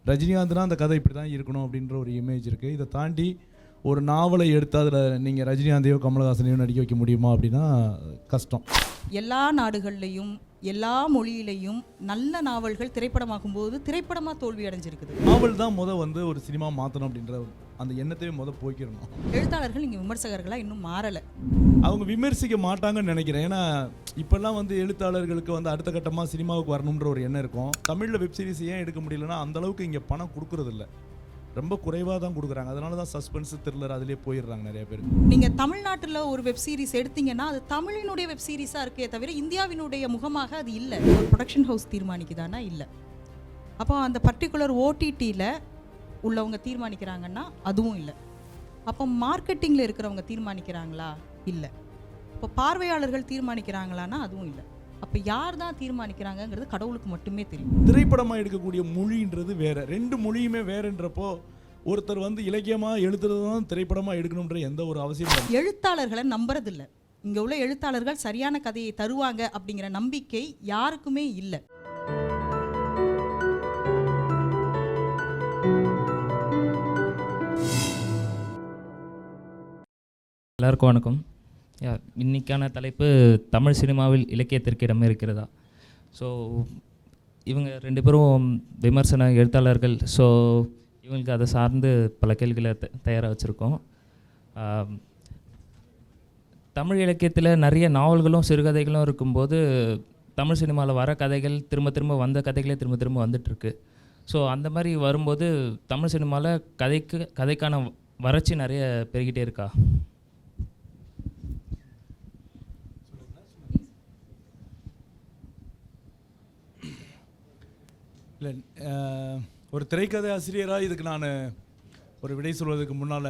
ரஜினிகாந்த்னா அந்த கதை இப்படி தான் இருக்கணும் அப்படின்ற ஒரு இமேஜ் இருக்குது. இதை தாண்டி ஒரு நாவலை எடுத்து அதில் நீங்கள் ரஜினிகாந்தையோ கமலஹாசனையோ நடிக்க வைக்க முடியுமா அப்படின்னா கஷ்டம். எல்லா நாடுகள்லையும் எல்லா மொழியிலையும் நல்ல நாவல்கள் திரைப்படமாகும் போது திரைப்படமாக தோல்வி அடைஞ்சிருக்குது. நாவல் தான் வந்து ஒரு சினிமா மாற்றணும் அப்படின்ற அந்த எண்ணத்தையே போய்க்கிறணும். எழுத்தாளர்கள் இங்கே விமர்சகர்களாக இன்னும் மாறலை. அவங்க விமர்சிக்க மாட்டாங்கன்னு நினைக்கிறேன். ஏன்னா இப்போல்லாம் எழுத்தாளர்களுக்கு அடுத்த கட்டமாக சினிமாவுக்கு வரணுன்ற ஒரு எண்ணம் இருக்கும். தமிழில் வெப்சீரிஸ் ஏன் எடுக்க முடியலன்னா அந்த அளவுக்கு இங்கே பணம் கொடுக்கறதில்ல, ரொம்ப குறைவாக தான் கொடுக்குறாங்க. அதனால தான் சஸ்பென்ஸ் த்ரில்லர் அதிலே போயிடுறாங்க நிறைய பேர். நீங்கள் தமிழ்நாட்டில் ஒரு வெப் சீரிஸ் எடுத்தீங்கன்னா அது தமிழினுடைய வெப் சீரிஸாக இருக்கே தவிர இந்தியாவினுடைய முகமாக அது இல்லை. ஒரு ப்ரொடக்ஷன் ஹவுஸ் தீர்மானிக்குதானா? இல்லை. அப்போ அந்த பர்டிகுலர் ஓடிடியில் உள்ளவங்க தீர்மானிக்கிறாங்கன்னா அதுவும் இல்லை. அப்போ மார்க்கெட்டிங்கில் இருக்கிறவங்க தீர்மானிக்கிறாங்களா? இல்லை. இப்போ பார்வையாளர்கள் தீர்மானிக்கிறாங்களான்னா அதுவும் இல்லை. அப்போ யார் தான் தீர்மானிக்கிறாங்கங்கிறது கடவுளுக்கு மட்டுமே தெரியும். திரைப்படமாக எடுக்கக்கூடிய மொழின்றது வேற, ரெண்டு மொழியுமே வேறுன்றப்போ ஒருத்தர் இலக்கியமாக எழுதுறது தான் திரைப்படமாக எடுக்கணுன்ற எந்த ஒரு அவசியம் இல்லை. எழுத்தாளர்களை நம்புறதில்லை. இங்கே உள்ள எழுத்தாளர்கள் சரியான கதையை தருவாங்க அப்படிங்கிற நம்பிக்கை யாருக்குமே இல்லை. எல்லாருக்கும் வணக்கம். இன்னைக்கான தலைப்பு தமிழ் சினிமாவில் இலக்கியத்திற்கு இடமே இருக்கிறதா. ஸோ இவங்க ரெண்டு பேரும் விமர்சன எழுத்தாளர்கள். ஸோ இவங்களுக்கு அதை சார்ந்து பல கேள்விகளை தயாராக வச்சுருக்கோம். தமிழ் இலக்கியத்தில் நிறைய நாவல்களும் சிறுகதைகளும் இருக்கும்போது தமிழ் சினிமாவில் வர கதைகள் திரும்ப திரும்ப வந்த கதைகளே திரும்ப திரும்ப வந்துட்டுருக்கு. ஸோ அந்த மாதிரி வரும்போது தமிழ் சினிமாவில் கதைக்கான வறட்சி நிறைய பெருகிட்டே இருக்கா? இல்லை, ஒரு திரைக்கதை ஆசிரியராக இதுக்கு நான் ஒரு விடை சொல்வதற்கு முன்னால்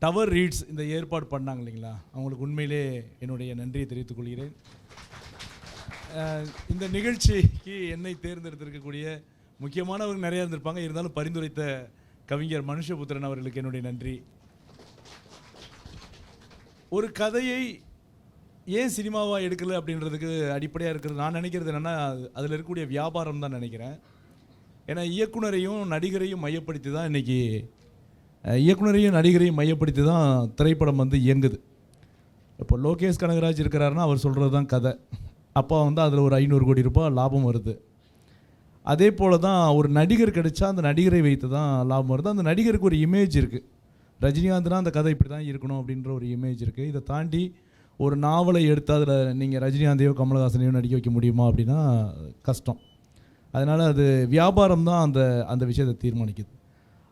டவர் ரீட்ஸ் இந்த ஏற்பாடு பண்ணாங்க இல்லைங்களா, அவங்களுக்கு உண்மையிலே என்னுடைய நன்றியை தெரிவித்துக் கொள்கிறேன். இந்த நிகழ்ச்சிக்கு என்னை தேர்ந்தெடுத்திருக்கக்கூடிய முக்கியமானவர்கள் நிறையா இருந்திருப்பாங்க, இருந்தாலும் பரிந்துரைத்த கவிஞர் மனுஷபுத்திரன் அவர்களுக்கு என்னுடைய நன்றி. ஒரு கதையை ஏன் சினிமாவாக எடுக்கலை அப்படின்றதுக்கு அடிப்படையாக இருக்கிறது நான் நினைக்கிறது என்னென்னா, அதில் இருக்கக்கூடிய வியாபாரம் தான் நினைக்கிறேன். ஏன்னா இயக்குனரையும் நடிகரையும் மையப்படுத்தி தான் இன்றைக்கி மையப்படுத்தி தான் திரைப்படம் இயங்குது. இப்போ லோகேஷ் கனகராஜ் இருக்கிறாருன்னா அவர் சொல்கிறது தான் கதை. அப்போ அதில் ஒரு 500 கோடி ரூபாய் லாபம் வருது. அதே போல் தான் ஒரு நடிகர் கிடைச்சா அந்த நடிகரை வைத்து தான் லாபம் வருது. அந்த நடிகருக்கு ஒரு இமேஜ் இருக்குது, ரஜினிகாந்த்னா அந்த கதை இப்படி தான் இருக்கணும் அப்படின்ற ஒரு இமேஜ் இருக்குது. இதை தாண்டி ஒரு நாவலை எடுத்து அதில் நீங்கள் ரஜினிகாந்தையோ கமலஹாசனையோ நடிக்க வைக்க முடியுமா அப்படின்னா கஷ்டம். அதனால் அது வியாபாரம் தான் அந்த விஷயத்தை தீர்மானிக்குது.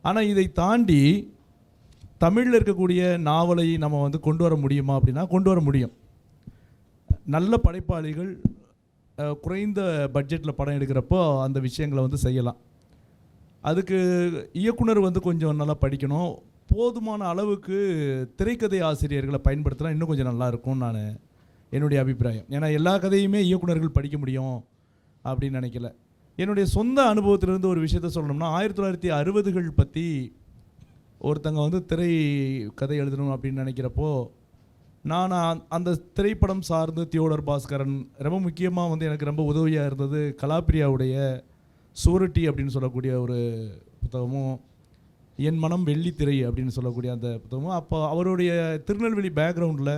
ஆனால் இதை தாண்டி தமிழில் இருக்கக்கூடிய நாவலை நம்ம கொண்டு வர முடியுமா அப்படின்னா கொண்டு வர முடியும். நல்ல படைப்பாளிகள் குறைந்த பட்ஜெட்டில் படம் எடுக்கிறப்போ அந்த விஷயங்களை செய்யலாம். அதுக்கு இயக்குனர் கொஞ்சம் நல்லா படிக்கணும். போதுமான அளவுக்கு திரைக்கதை ஆசிரியர்களை பயன்படுத்தினா இன்னும் கொஞ்சம் நல்லா இருக்கும்னு நான் என்னுடைய அபிப்பிராயம். ஏன்னா எல்லா கதையுமே இயக்குனர்கள் படிக்க முடியும் அப்படின்னு நினைக்கல. என்னுடைய சொந்த அனுபவத்திலிருந்து ஒரு விஷயத்த சொல்லணும்னா, 1960கள் பற்றி ஒருத்தங்க திரை கதை எழுதணும் அப்படின்னு நினைக்கிறப்போ நான் அந்த திரைப்படம் சார்ந்து தியோடர் பாஸ்கரன், ரொம்ப முக்கியமாக எனக்கு ரொம்ப உதவியாக இருந்தது கலாப்பிரியாவுடைய சுவரொட்டி அப்படின்னு சொல்லக்கூடிய ஒரு புத்தகமும், என் மனம் வெள்ளித்திரை அப்படின்னு சொல்லக்கூடிய அந்த புத்தகமும். அப்போ அவருடைய திருநெல்வேலி பேக்ரவுண்டில்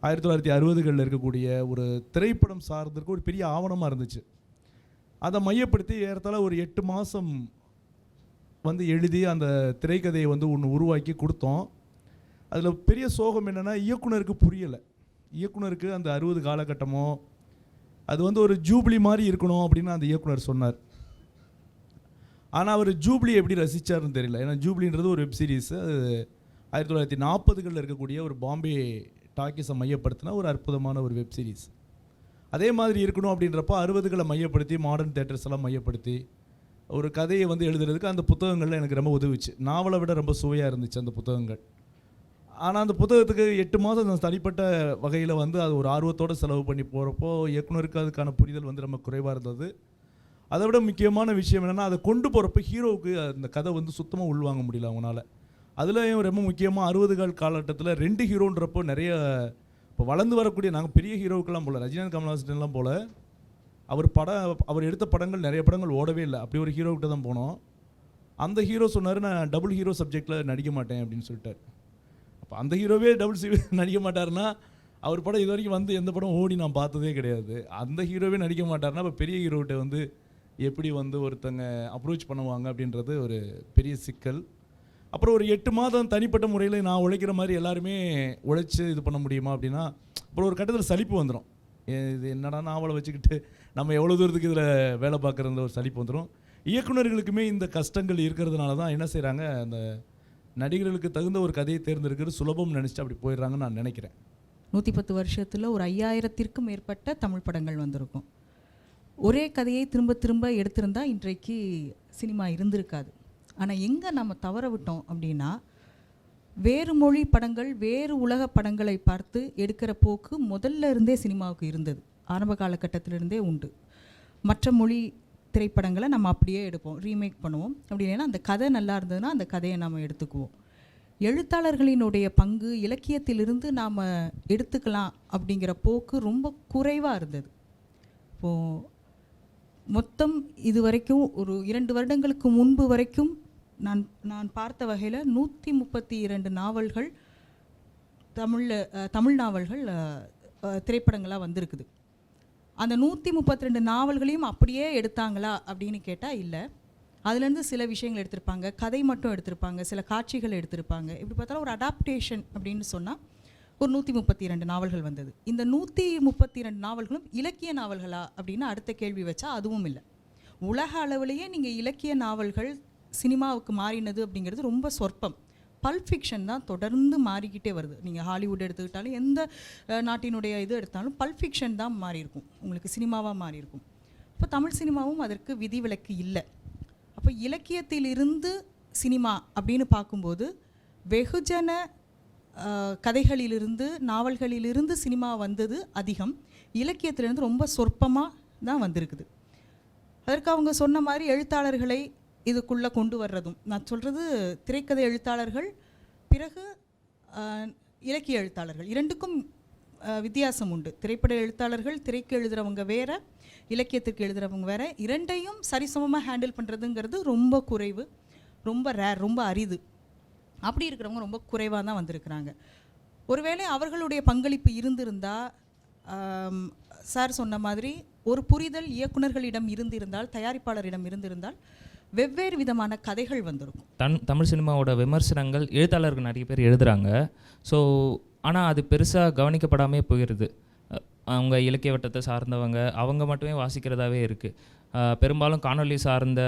1960களில் இருக்கக்கூடிய ஒரு திரைப்படம் சார்ந்திருக்க ஒரு பெரிய ஆவணமாக இருந்துச்சு. அதை மையப்படுத்தி ஏறத்தாழ ஒரு 8 மாதம் எழுதி அந்த திரைக்கதையை ஒன்று உருவாக்கி கொடுத்தோம். அதில் பெரிய சோகம் என்னென்னா, இயக்குனருக்கு புரியலை. இயக்குனருக்கு அந்த 60 காலகட்டமோ அது ஒரு ஜூப்ளி மாதிரி இருக்கணும் அப்படின்னு அந்த இயக்குனர் சொன்னார். ஆனால் அவர் ஜூப்ளி எப்படி ரசித்தார்னு தெரியல. ஏன்னா ஜூப்ளின்றது ஒரு வெப் சீரிஸ், அது 1940களில் இருக்கக்கூடிய ஒரு பாம்பே டாக்கீஸை மையப்படுத்தின ஒரு அற்புதமான ஒரு வெப் சீரிஸ். அதே மாதிரி இருக்கணும் அப்படின்றப்போ 60களை மையப்படுத்தி மாடர்ன் தேட்டர்ஸ் எல்லாம் மையப்படுத்தி ஒரு கதையை எழுதுறதுக்கு அந்த புத்தகங்களில் எனக்கு ரொம்ப உதவிச்சு. நாவலை விட ரொம்ப சுவையாக இருந்துச்சு அந்த புத்தகங்கள். ஆனால் அந்த புத்தகத்துக்கு 8 மாதம் தனிப்பட்ட வகையில் அது ஒரு ஆர்வத்தோடு செலவு பண்ணி போகிறப்போ இயக்குனருக்கு அதுக்கான புரிதல் ரொம்ப குறைவாக இருந்தது. அதை விட முக்கியமான விஷயம் என்னென்னா, அதை கொண்டு போகிறப்ப ஹீரோவுக்கு அந்த கதை சுத்தமாக உள்வாங்க முடியல அவங்களால. அதுலேயும் ரொம்ப முக்கியமாக 60 காலகட்டத்தில் 2 ஹீரோன்றப்போ நிறைய இப்போ வளர்ந்து வரக்கூடிய நாங்கள் பெரிய ஹீரோவுக்கெல்லாம் போல், ரஜினிகாந்த் கமல்ஹாசன்லாம் போல் அவர் எடுத்த படங்கள் நிறைய படங்கள் ஓடவே இல்லை. அப்படி ஒரு ஹீரோ கிட்ட தான் போனோம். அந்த ஹீரோ சொன்னார், நான் டபுள் ஹீரோ சப்ஜெக்டில் நடிக்க மாட்டேன் அப்படின்னு சொல்லிட்டார். அப்போ அந்த ஹீரோவே நடிக்க மாட்டாருன்னா, அவர் படம் இது வரைக்கும் வந்து எந்த படம் ஓடி நான் பார்த்ததே கிடையாது. அந்த ஹீரோவே நடிக்க மாட்டாருன்னா அப்போ பெரிய ஹீரோகிட்ட வந்து எப்படி வந்து ஒருத்தங்க அப்ரோச் பண்ணுவாங்க அப்படின்றது ஒரு பெரிய சிக்கல். அப்புறம் ஒரு 8 மாதம் தனிப்பட்ட முறையில் நான் உழைக்கிற மாதிரி எல்லாருமே உழைச்சி இது பண்ண முடியுமா அப்படின்னா, அப்புறம் ஒரு கட்டத்தில் சலிப்பு வந்துடும். இது என்னடா நாவலை வச்சுக்கிட்டு நம்ம எவ்வளோ தூரத்துக்கு இதில் வேலை பார்க்குற ஒரு சலிப்பு வந்துடும். இயக்குநர்களுக்குமே இந்த கஷ்டங்கள் இருக்கிறதுனால தான் என்ன செய்கிறாங்க, அந்த நடிகர்களுக்கு தகுந்த ஒரு கதையை தேர்ந்தெடுக்கிறது சுலபம் நினச்சிட்டு அப்படி போயிடுறாங்கன்னு நான் நினைக்கிறேன். 110 வருஷத்தில் ஒரு 5000த்திற்கும் மேற்பட்ட தமிழ் படங்கள் வந்திருக்கும். ஒரே கதையை திரும்ப திரும்ப எடுத்திருந்தா இன்றைக்கு சினிமா இருந்திருக்காது. ஆனால் எங்கே நம்ம தவற விட்டோம் அப்படின்னா, வேறு மொழி படங்கள் வேறு உலக படங்களை பார்த்து எடுக்கிற போக்கு முதல்ல இருந்தே சினிமாவுக்கு இருந்தது. ஆரம்ப காலகட்டத்திலிருந்தே உண்டு. மற்ற மொழி திரைப்படங்களை நம்ம அப்படியே எடுப்போம், ரீமேக் பண்ணுவோம். அப்படி இல்லைன்னா அந்த கதை நல்லா இருந்ததுன்னா அந்த கதையை நம்ம எடுத்துக்குவோம். எழுத்தாளர்களினுடைய பங்கு இலக்கியத்திலிருந்து நாம் எடுத்துக்கலாம் அப்படிங்கிற போக்கு ரொம்ப குறைவாக இருந்தது. இப்போது மொத்தம் இது வரைக்கும் ஒரு 2 வருடங்களுக்கு முன்பு வரைக்கும் நான் பார்த்த வகையில் 132 நாவல்கள் தமிழ் நாவல்கள் திரைப்படங்களாக வந்திருக்குது. அந்த 132 நாவல்களையும் அப்படியே எடுத்தாங்களா அப்படின்னு கேட்டால் இல்லை. அதுலேருந்து சில விஷயங்கள் எடுத்திருப்பாங்க, கதை மட்டும் எடுத்திருப்பாங்க, சில காட்சிகள் எடுத்திருப்பாங்க. இப்படி பார்த்தாலும் ஒரு அடாப்டேஷன் அப்படின்னு சொன்னால் ஒரு 132 நாவல்கள் வந்தது. இந்த 132 நாவல்களும் இலக்கிய நாவல்களா அப்படின்னு அடுத்த கேள்வி வச்சா அதுவும் இல்லை. உலக அளவிலேயே நீங்கள் இலக்கிய நாவல்கள் சினிமாவுக்கு மாறினது அப்படிங்கிறது ரொம்ப சொற்பம். பல்ப் ஃபிக்ஷன் தான் தொடர்ந்து மாறிக்கிட்டே வருது. நீங்கள் ஹாலிவுட் எடுத்துக்கிட்டாலும் எந்த நாட்டினுடைய இது எடுத்தாலும் பல்ப் ஃபிக்ஷன் தான் மாறி இருக்கும், உங்களுக்கு சினிமாவாக மாறி இருக்கும். இப்போ தமிழ் சினிமாவும் அதற்கு விதிவிலக்கு இல்லை. அப்போ இலக்கியத்திலிருந்து சினிமா அப்படின்னு பார்க்கும்போது வெகுஜன கதைகளிலிருந்து நாவல்களிலிருந்து சினிமா வந்தது அதிகம், இலக்கியத்திலிருந்து ரொம்ப சொற்பமாக தான் வந்திருக்குது. அதற்கு அவங்க சொன்ன மாதிரி எழுத்தாளர்களை இதுக்குள்ளே கொண்டு வர்றதும், நான் சொல்கிறது திரைக்கதை எழுத்தாளர்கள் பிறகு இலக்கிய எழுத்தாளர்கள் இரண்டுக்கும் வித்தியாசம் உண்டு. திரைப்பட எழுத்தாளர்கள் திரைக்கு எழுதுகிறவங்க வேறு, இலக்கியத்துக்கு எழுதுகிறவங்க வேறு. இரண்டையும் சரிசமமாக ஹேண்டில் பண்ணுறதுங்கிறது ரொம்ப குறைவு, ரொம்ப ரேர், ரொம்ப அரிது. அப்படி இருக்கிறவங்க ரொம்ப குறைவாக தான் வந்திருக்கிறாங்க. ஒருவேளை அவர்களுடைய பங்களிப்பு இருந்திருந்தால், சார் சொன்ன மாதிரி ஒரு புரிதல் இயக்குனர்களிடம் இருந்திருந்தால், தயாரிப்பாளரிடம் இருந்திருந்தால் வெவ்வேறு விதமான கதைகள் வந்திருக்கும். தமிழ் சினிமாவோட விமர்சனங்கள் எழுத்தாளர்கள் நிறைய பேர் எழுதுகிறாங்க. ஸோ ஆனால் அது பெருசாக கவனிக்கப்படாமே போயிடுது. அவங்க இலக்கிய வட்டத்தை சார்ந்தவங்க அவங்க மட்டுமே வாசிக்கிறதாவே இருக்குது. பெரும்பாலும் காணொலி சார்ந்த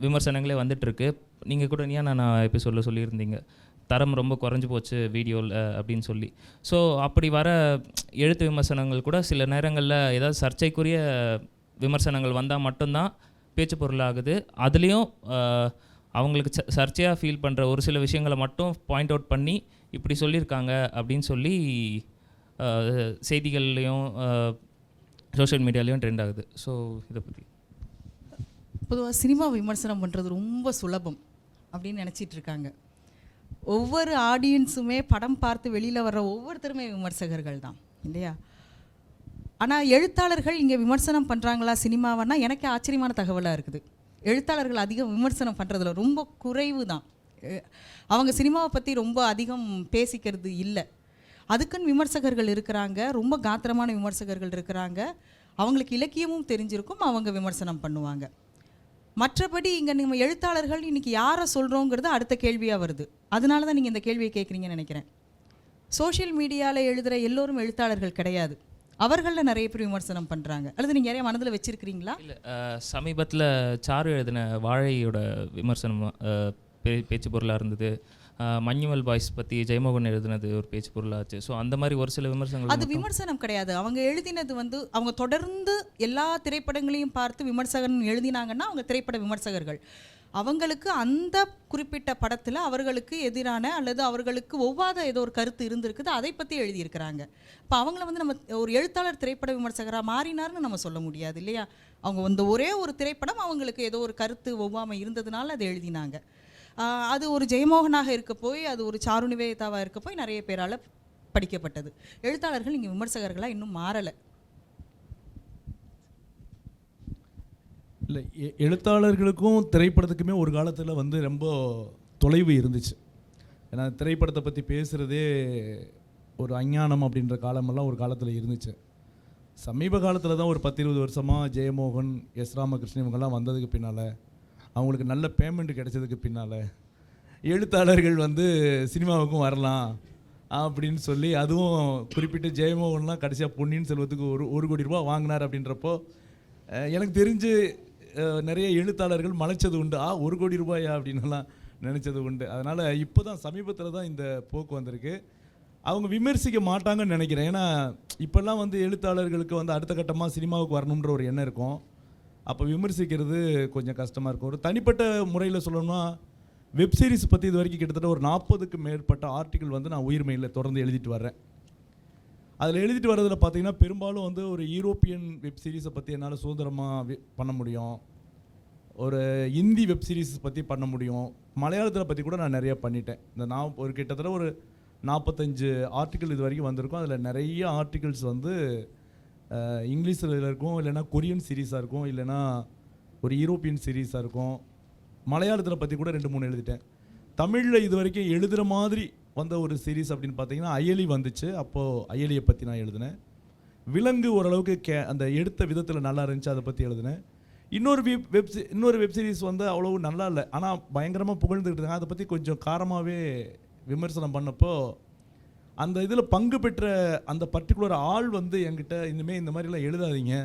விமர்சனங்களே வந்துட்டுருக்கு. நீங்கள் கூட நான் இப்போ சொல்லியிருந்தீங்க, தரம் ரொம்ப குறைஞ்சி போச்சு வீடியோவில் அப்படின்னு சொல்லி. ஸோ அப்படி வர எழுத்து விமர்சனங்கள் கூட சில நேரங்களில் ஏதாவது சர்ச்சைக்குரிய விமர்சனங்கள் வந்தால் மட்டும்தான் பேச்சு பொருளாகுது. அதுலேயும் அவங்களுக்கு சர்ச்சையாக ஃபீல் பண்ணுற ஒரு சில விஷயங்களை மட்டும் பாயிண்ட் அவுட் பண்ணி இப்படி சொல்லியிருக்காங்க அப்படின்னு சொல்லி செய்திகள்லேயும் சோஷியல் மீடியாலேயும் ட்ரெண்ட் ஆகுது. ஸோ இதை பற்றி பொதுவாக சினிமா விமர்சனம் பண்ணுறது ரொம்ப சுலபம் அப்படின்னு நினச்சிட்டு இருக்காங்க. ஒவ்வொரு ஆடியன்ஸுமே படம் பார்த்து வெளியில் வர்ற ஒவ்வொருத்தருமே விமர்சகர்கள் தான் இல்லையா? ஆனால் எழுத்தாளர்கள் இங்கே விமர்சனம் பண்ணுறாங்களா சினிமாவன்னா எனக்கு ஆச்சரியமான தகவலாக இருக்குது. எழுத்தாளர்கள் அதிகம் விமர்சனம் பண்ணுறதுல ரொம்ப குறைவு தான். அவங்க சினிமாவை பற்றி ரொம்ப அதிகம் பேசிக்கிறது இல்லை. அதுக்குன்னு விமர்சகர்கள் இருக்கிறாங்க, ரொம்ப காத்திரமான விமர்சகர்கள் இருக்கிறாங்க. அவங்களுக்கு இலக்கியமும் தெரிஞ்சிருக்கும், அவங்க விமர்சனம் பண்ணுவாங்க. மற்றபடி இங்கே நம்ம எழுத்தாளர்கள் இன்றைக்கி யாரை சொல்கிறோங்கிறது அடுத்த கேள்வியாக வருது. அதனால தான் நீங்கள் இந்த கேள்வியை கேட்குறீங்கன்னு நினைக்கிறேன். சோஷியல் மீடியாவில் எழுதுகிற எல்லோரும் எழுத்தாளர்கள் கிடையாது. அவர்களில் நிறைய பேர் விமர்சனம் பண்ணுறாங்க. அல்லது நீங்கள் யாரையும் மனதில் வச்சுருக்கிறீங்களா? இல்லை, சமீபத்தில் சாரு எழுதின வாழையோட விமர்சனம் பேச்சு பொருளாக இருந்தது. மஞ்சுமல் பாய்ஸ் பற்றி ஜெயமோகன் எழுதினது ஒரு பேச்சு பொருளாச்சு. ஸோ அந்த மாதிரி ஒரு சில விமர்சனங்கள். அது விமர்சனம் கிடையாது. அவங்க எழுதினது அவங்க தொடர்ந்து எல்லா திரைப்படங்களையும் பார்த்து விமர்சகன் எழுதினாங்கன்னா அவங்க திரைப்பட விமர்சகர்கள். அவங்களுக்கு அந்த குறிப்பிட்ட படத்தில் அவர்களுக்கு எதிரான அல்லது அவர்களுக்கு ஒவ்வாத ஏதோ ஒரு கருத்து இருந்திருக்குது, அதை பற்றி எழுதியிருக்கிறாங்க. இப்போ அவங்கள நம்ம ஒரு எழுத்தாளர் திரைப்பட விமர்சகராக மாறினார்னு நம்ம சொல்ல முடியாது இல்லையா? அவங்க ஒரே ஒரு திரைப்படம் அவங்களுக்கு ஏதோ ஒரு கருத்து ஒவ்வாமல் இருந்ததுனால அதை எழுதினாங்க. அது ஒரு ஜெயமோகனாக இருக்க போய், அது ஒரு சாரு நிவேதாவாக இருக்க போய் நிறைய பேரால் படிக்கப்பட்டது. எழுத்தாளர்கள் இங்கே விமர்சகர்களாக இன்னும் மாறலை. இல்லை, எழுத்தாளர்களுக்கும் திரைப்படத்துக்குமே ஒரு காலத்தில் வந்து ரொம்ப தொலைவு இருந்துச்சு. ஏன்னா திரைப்படத்தை பற்றி பேசுகிறதே ஒரு அஞ்ஞானம் அப்படின்ற காலமெல்லாம் ஒரு காலத்தில் இருந்துச்சு. சமீப காலத்தில் தான் ஒரு 10-20 வருஷமாக ஜெயமோகன், எஸ் ராமகிருஷ்ணன் இவங்கெல்லாம் வந்ததுக்கு பின்னால், அவங்களுக்கு நல்ல பேமெண்ட் கிடைச்சதுக்கு பின்னால் எழுத்தாளர்கள் வந்து சினிமாவுக்கும் வரலாம் அப்படின்னு சொல்லி, அதுவும் குறிப்பிட்டு ஜெயமோகன்லாம் கடைசியாக பொன்னியின் செல்வத்துக்கு ஒரு கோடி ரூபா வாங்கினார். அப்படின்றப்போ எனக்கு தெரிஞ்சு நிறைய எழுத்தாளர்கள் மலைச்சது உண்டு. 1 கோடி ரூபாயா அப்படின்னுலாம் நினச்சது உண்டு. அதனால் இப்போ தான் சமீபத்தில் தான் இந்த போக்கு வந்திருக்கு. அவங்க விமர்சிக்க மாட்டாங்கன்னு நினைக்கிறேன். ஏன்னா இப்போல்லாம் வந்து எழுத்தாளர்களுக்கு வந்து அடுத்த கட்டமாக சினிமாவுக்கு வரணுன்ற ஒரு எண்ணம் இருக்கும். அப்போ விமர்சிக்கிறது கொஞ்சம் கஷ்டமாக இருக்கும். ஒரு தனிப்பட்ட முறையில் சொல்லணும்னா, வெப்சீரிஸ் பற்றி இது வரைக்கும் கிட்டத்தட்ட ஒரு 40க்கு மேற்பட்ட ஆர்டிக்கிள் வந்து நான் உயிர்மையில் தொடர்ந்து எழுதிட்டு வர்றேன். அதில் எழுதிட்டு வர்றதில் பார்த்தீங்கன்னா பெரும்பாலும் வந்து ஒரு யூரோப்பியன் வெப்சீரிஸை பற்றி என்னால் சுதந்திரமாக பண்ண முடியும், ஒரு இந்தி வெப்சீரிஸ் பற்றி பண்ண முடியும், மலையாளத்தில் பற்றி கூட நான் நிறையா பண்ணிட்டேன். நான் ஒரு கிட்டத்தட்ட ஒரு 45 ஆர்டிக்கிள் இது வரைக்கும் வந்திருக்கும். அதில் நிறைய ஆர்டிகிள்ஸ் வந்து இங்கிலீஷில் இருக்கும், இல்லைனா கொரியன் சீரீஸாக இருக்கும், இல்லைனா ஒரு யூரோப்பியன் சீரீஸாக இருக்கும். மலையாளத்தில் பற்றி கூட 2-3 எழுதிட்டேன். தமிழில் இது வரைக்கும் எழுதுகிற மாதிரி வந்த ஒரு சீரீஸ் அப்படின்னு பார்த்தீங்கன்னா அயலி வந்துச்சு. அப்போது அயலியை பற்றி நான் எழுதினேன். விலங்கு ஓரளவுக்கு அந்த எடுத்த விதத்தில் நல்லா இருந்துச்சு, அதை பற்றி எழுதினேன். இன்னொரு வெப்சீரிஸ் வந்து அவ்வளோ நல்லா இல்லை, ஆனால் பயங்கரமாக புகழ்ந்துக்கிட்டு இருக்காங்க. அதை பற்றி கொஞ்சம் காரமாகவே விமர்சனம் பண்ணப்போ அந்த இதில் பங்கு பெற்ற அந்த பர்டிகுலர் ஆள் வந்து என்கிட்ட இனிமேல் இந்த மாதிரிலாம் எழுதாதீங்க,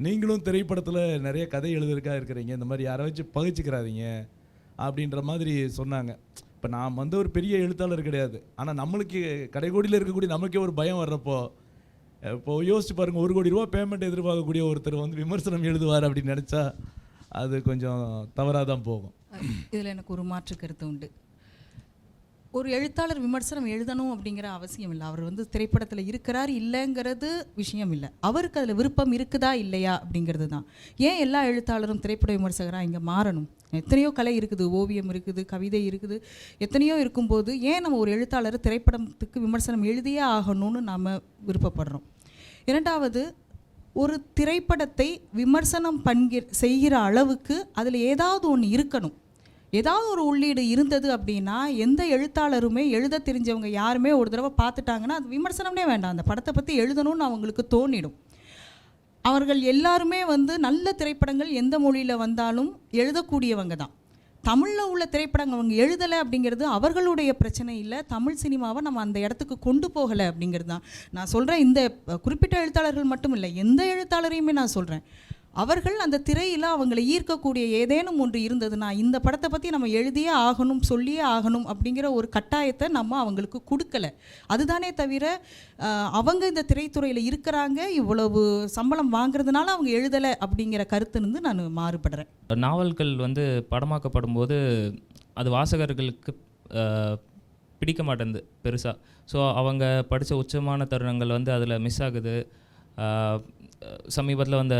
நீங்களும் திரைப்படத்தில் நிறைய கதை எழுதுறதுக்காக இருக்கிறீங்க, இந்த மாதிரி யாரை வச்சு பகிச்சிக்கிறாதீங்க அப்படின்ற மாதிரி சொன்னாங்க. இப்போ நான் வந்து ஒரு பெரிய எழுத்தாளர் கிடையாது, ஆனால் நம்மளுக்கு கடைகோடியில் இருக்கக்கூடிய நமக்கே ஒரு பயம் வர்றப்போ, இப்போ யோசிச்சு பாருங்கள், 1 கோடி ரூபா பேமெண்ட் எதிர்பார்க்கக்கூடிய ஒருத்தர் வந்து விமர்சனம் எழுதுவார் அப்படின்னு நினச்சா அது கொஞ்சம் தவறாக தான் போகும். இதில் எனக்கு ஒரு மாற்று கருத்து உண்டு. ஒரு எழுத்தாளர் விமர்சனம் எழுதணும் அப்படிங்கிற அவசியம் இல்லை. அவர் வந்து திரைப்படத்தில் இருக்கிறார் இல்லைங்கிறது விஷயம் இல்லை, அவருக்கு அதில் விருப்பம் இருக்குதா இல்லையா அப்படிங்கிறது தான். ஏன் எல்லா எழுத்தாளரும் திரைப்பட விமர்சகராக இங்கே மாறணும்? எத்தனையோ கலை இருக்குது, ஓவியம் இருக்குது, கவிதை இருக்குது, எத்தனையோ இருக்கும்போது ஏன் நம்ம ஒரு எழுத்தாளர் திரைப்படத்துக்கு விமர்சனம் எழுதியே ஆகணும்னு நாம் விருப்பப்படுறோம்? இரண்டாவது, ஒரு திரைப்படத்தை விமர்சனம் செய்கிற அளவுக்கு அதில் ஏதாவது ஒன்று இருக்கணும். ஏதாவது ஒரு உள்ளீடு இருந்தது அப்படின்னா எந்த எழுத்தாளருமே, எழுத தெரிஞ்சவங்க யாருமே ஒரு தடவை பார்த்துட்டாங்கன்னா அது விமர்சனமே வேண்டாம், அந்த படத்தை பற்றி எழுதணும்னு அவங்களுக்கு தோணிடும். அவர்கள் எல்லாருமே வந்து நல்ல திரைப்படங்கள் எந்த மொழியில் வந்தாலும் எழுதக்கூடியவங்க தான். தமிழில் உள்ள திரைப்படங்கள் அவங்க எழுதலை அப்படிங்கிறது அவர்களுடைய பிரச்சனை இல்லை, தமிழ் சினிமாவை நம்ம அந்த இடத்துக்கு கொண்டு போகலை அப்படிங்கிறது தான் நான் சொல்கிறேன். இந்த குறிப்பிட்ட எழுத்தாளர்கள் மட்டும் இல்லை, எந்த எழுத்தாளரையுமே நான் சொல்கிறேன், அவர்கள் அந்த திரையில் அவங்களை ஈர்க்கக்கூடிய ஏதேனும் ஒன்று இருந்ததுன்னா இந்த படத்தை பற்றி நம்ம எழுதியே ஆகணும், சொல்லியே ஆகணும் அப்படிங்கிற ஒரு கட்டாயத்தை நம்ம அவங்களுக்கு கொடுக்கலை. அதுதானே தவிர அவங்க இந்த திரைத்துறையில் இருக்கிறாங்க, இவ்வளவு சம்பளம் வாங்குறதுனால அவங்க எழுதலை அப்படிங்கிற கருத்துலேருந்து நான் மாறுபடுறேன். நாவல்கள் வந்து படமாக்கப்படும் போது அது வாசகர்களுக்கு பிடிக்க மாட்டேங்குது பெருசாக. ஸோ அவங்க படித்த உச்சமான தருணங்கள் வந்து அதில் மிஸ் ஆகுது. சமீபத்தில் வந்த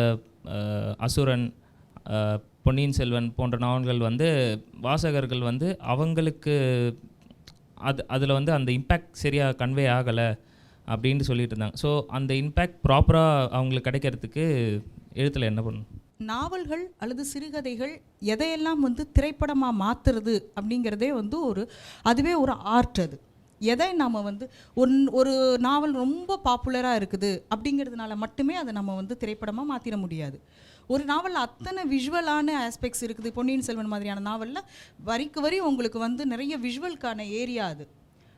அசுரன், பொன்னியின் செல்வன் போன்ற நாவல்கள் வந்து வாசகர்கள் வந்து அவங்களுக்கு அதில் வந்து அந்த இம்பேக்ட் சரியாக கன்வே ஆகலை அப்படின்னு சொல்லிட்டு இருந்தாங்க. ஸோ அந்த இம்பேக்ட் ப்ராப்பராக அவங்களுக்கு கிடைக்கிறதுக்கு எழுத்தில் என்ன பண்ணணும்? நாவல்கள் அல்லது சிறுகதைகள் எதையெல்லாம் வந்து திரைப்படமாக மாற்றுறது அப்படிங்கிறதே வந்து அதுவே ஒரு ஆர்ட். அது எதை நாம் வந்து ஒரு நாவல் ரொம்ப பாப்புலராக இருக்குது அப்படிங்கிறதுனால மட்டுமே அதை நம்ம வந்து திரைப்படமாக மாற்றிட முடியாது. ஒரு நாவலில் அத்தனை விஷுவலான ஆஸ்பெக்ட்ஸ் இருக்குது. பொன்னியின் செல்வன் மாதிரியான நாவலில் வரிக்கு வரி உங்களுக்கு வந்து நிறைய விஷுவலுக்கான ஏரியா அது.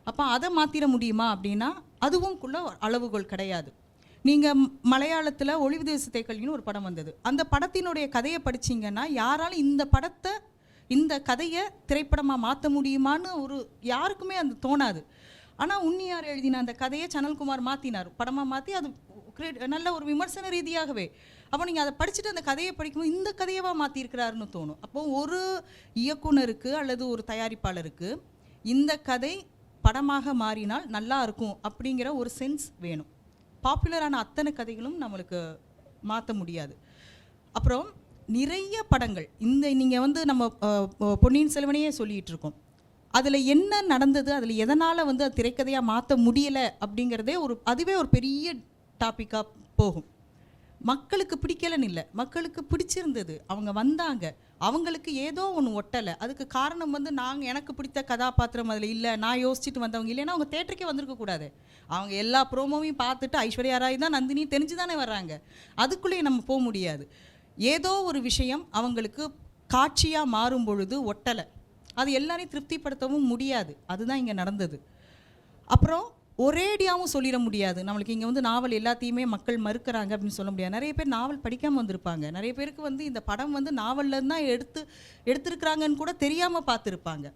அப்போ அதை மாற்றிட முடியுமா அப்படின்னா அதுவும்குள்ள அளவுகோல் கிடையாது. நீங்கள் மலையாளத்தில் ஒளிவு தேசத்தை கல்வின்னு ஒரு படம் வந்தது, அந்த படத்தினுடைய கதையை படிச்சிங்கன்னா யாராலும் இந்த கதையை திரைப்படமாக மாற்ற முடியுமான்னு யாருக்குமே அது தோணாது. ஆனால் உன்னியார் எழுதின அந்த கதையை சனல்குமார் மாற்றினார், படமாக மாற்றி அது நல்ல ஒரு விமர்சன ரீதியாகவே. அப்போ நீங்கள் அதை படிச்சுட்டு அந்த கதையை படிக்கும்போது இந்த கதையவா மாற்றிருக்கிறாருன்னு தோணும். அப்போது ஒரு இயக்குனருக்கு அல்லது ஒரு தயாரிப்பாளருக்கு இந்த கதை படமாக மாறினால் நல்லா இருக்கும் அப்படிங்கிற ஒரு சென்ஸ் வேணும். பாப்புலரான அத்தனை கதைகளும் நம்மளுக்கு மாற்ற முடியாது. அப்புறம் நிறைய படங்கள் நீங்கள் வந்து நம்ம பொன்னியின் செல்வனையே சொல்லிகிட்டு இருக்கோம், அதில் என்ன நடந்தது, அதில் எதனால் வந்து அது திரைக்கதையாக மாற்ற முடியலை அப்படிங்கிறதே அதுவே ஒரு பெரிய டாப்பிக்காக போகும். மக்களுக்கு பிடிக்கலன்னு இல்லை, மக்களுக்கு பிடிச்சிருந்தது, அவங்க வந்தாங்க, அவங்களுக்கு ஏதோ ஒன்று ஒட்டலை. அதுக்கு காரணம் வந்து எனக்கு பிடித்த கதாபாத்திரம் அதில் இல்லை, நான் யோசிச்சுட்டு வந்தவங்க இல்லைன்னா அவங்க தேட்டருக்கே வந்திருக்கக்கூடாது. அவங்க எல்லா ப்ரோமோவையும் பார்த்துட்டு ஐஸ்வர்யா ராய் தான் நந்தினி தெரிஞ்சு தானே வர்றாங்க, அதுக்குள்ளேயே நம்ம போக முடியாது. ஏதோ ஒரு விஷயம் அவங்களுக்கு காட்சியாக மாறும் பொழுது ஒட்டலை, அது எல்லாரையும் திருப்திப்படுத்தவும் முடியாது. அதுதான் இங்கே நடந்தது. அப்புறம் ஒரேடியாகவும் சொல்லிட முடியாது, நம்மளுக்கு இங்கே வந்து நாவல் எல்லாத்தையுமே மக்கள் மறுக்கிறாங்க அப்படின்னு சொல்ல முடியாது. நிறைய பேர் நாவல் படிக்காமல் வந்திருப்பாங்க, நிறைய பேருக்கு வந்து இந்த படம் வந்து நாவல்லேருந்து தான் எடுத்திருக்கிறாங்கன்னு கூட தெரியாமல் பார்த்துருப்பாங்க.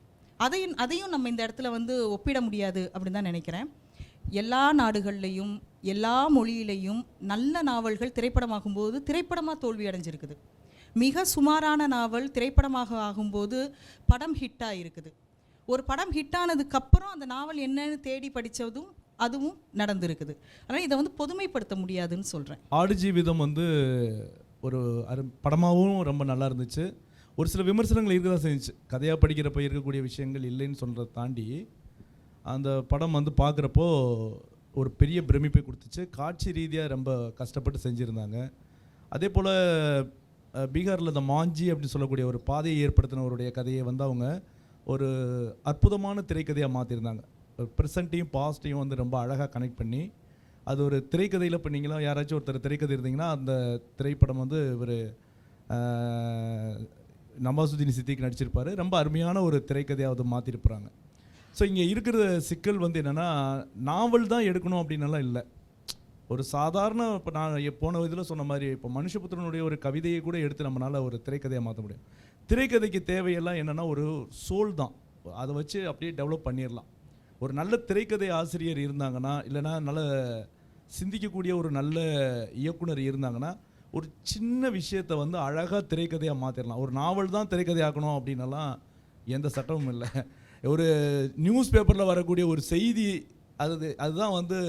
அதையும் நம்ம இந்த இடத்துல வந்து ஒப்பிட முடியாது அப்படின்னு தான் நினைக்கிறேன். எல்லா நாடுகள்லையும் எல்லா மொழியிலையும் நல்ல நாவல்கள் திரைப்படமாகும்போது திரைப்படமாக தோல்வி அடைஞ்சிருக்குது. மிக சுமாரான நாவல் திரைப்படமாக ஆகும்போது படம் ஹிட்டாக இருக்குது. ஒரு படம் ஹிட் ஆனதுக்கப்புறம் அந்த நாவல் என்னன்னு தேடி படித்ததும் அதுவும் நடந்திருக்குது. அதனால் இதை வந்து பொதுமைப்படுத்த முடியாதுன்னு சொல்கிறேன். ஆடுஜீவிதம் வந்து ஒரு படமாகவும் ரொம்ப நல்லா இருந்துச்சு. ஒரு சில விமர்சனங்கள் இருக்க தான் செஞ்சிச்சு. கதையாக படிக்கிறப்ப இருக்கக்கூடிய விஷயங்கள் இல்லைன்னு சொல்கிறத தாண்டி அந்த படம் வந்து பார்க்குறப்போ ஒரு பெரிய பிரமிப்பை கொடுத்துச்சு. காட்சி ரீதியாக ரொம்ப கஷ்டப்பட்டு செஞ்சுருந்தாங்க. அதே போல் பீகாரில் இந்த மாஞ்சி அப்படின்னு சொல்லக்கூடிய ஒரு பாதையை ஏற்படுத்தினவருடைய கதையை வந்து அவங்க ஒரு அற்புதமான திரைக்கதையாக மாற்றிருந்தாங்க. ப்ரெசண்ட்டையும் பாஸ்ட்டையும் வந்து ரொம்ப அழகாக கனெக்ட் பண்ணி அது ஒரு திரைக்கதையில் இப்போ நீங்களாம் யாராச்சும் ஒருத்தர் திரைக்கதை இருந்தீங்கன்னா அந்த திரைப்படம் வந்து ஒரு நவாசுதீன் சித்திக்கு நடிச்சிருப்பார். ரொம்ப அருமையான ஒரு திரைக்கதையாவது மாற்றிருப்பாங்க. ஸோ இங்கே இருக்கிற சிக்கல் வந்து என்னென்னா, நாவல் தான் எடுக்கணும் அப்படின்னலாம் இல்லை. ஒரு சாதாரண இப்போ நான் போன இதில் சொன்ன மாதிரி இப்போ மனுஷபுத்திரனுடைய ஒரு கவிதையை கூட எடுத்து நம்மளால் ஒரு திரைக்கதையாக மாற்ற முடியும். திரைக்கதைக்கு தேவையெல்லாம் என்னென்னா ஒரு சோல் தான், அதை வச்சு அப்படியே டெவலப் பண்ணிடலாம். ஒரு நல்ல திரைக்கதை ஆசிரியர் இருந்தாங்கன்னா, இல்லைனா நல்ல சிந்திக்கக்கூடிய ஒரு நல்ல இயக்குனர் இருந்தாங்கன்னா ஒரு சின்ன விஷயத்தை வந்து அழகாக திரைக்கதையாக மாற்றிடலாம். ஒரு நாவல் தான் திரைக்கதையாக்கணும் அப்படின்னலாம் எந்த சட்டமும் இல்லை. ஒரு நியூஸ் பேப்பரில் வரக்கூடிய ஒரு செய்தி அதுதான் வந்து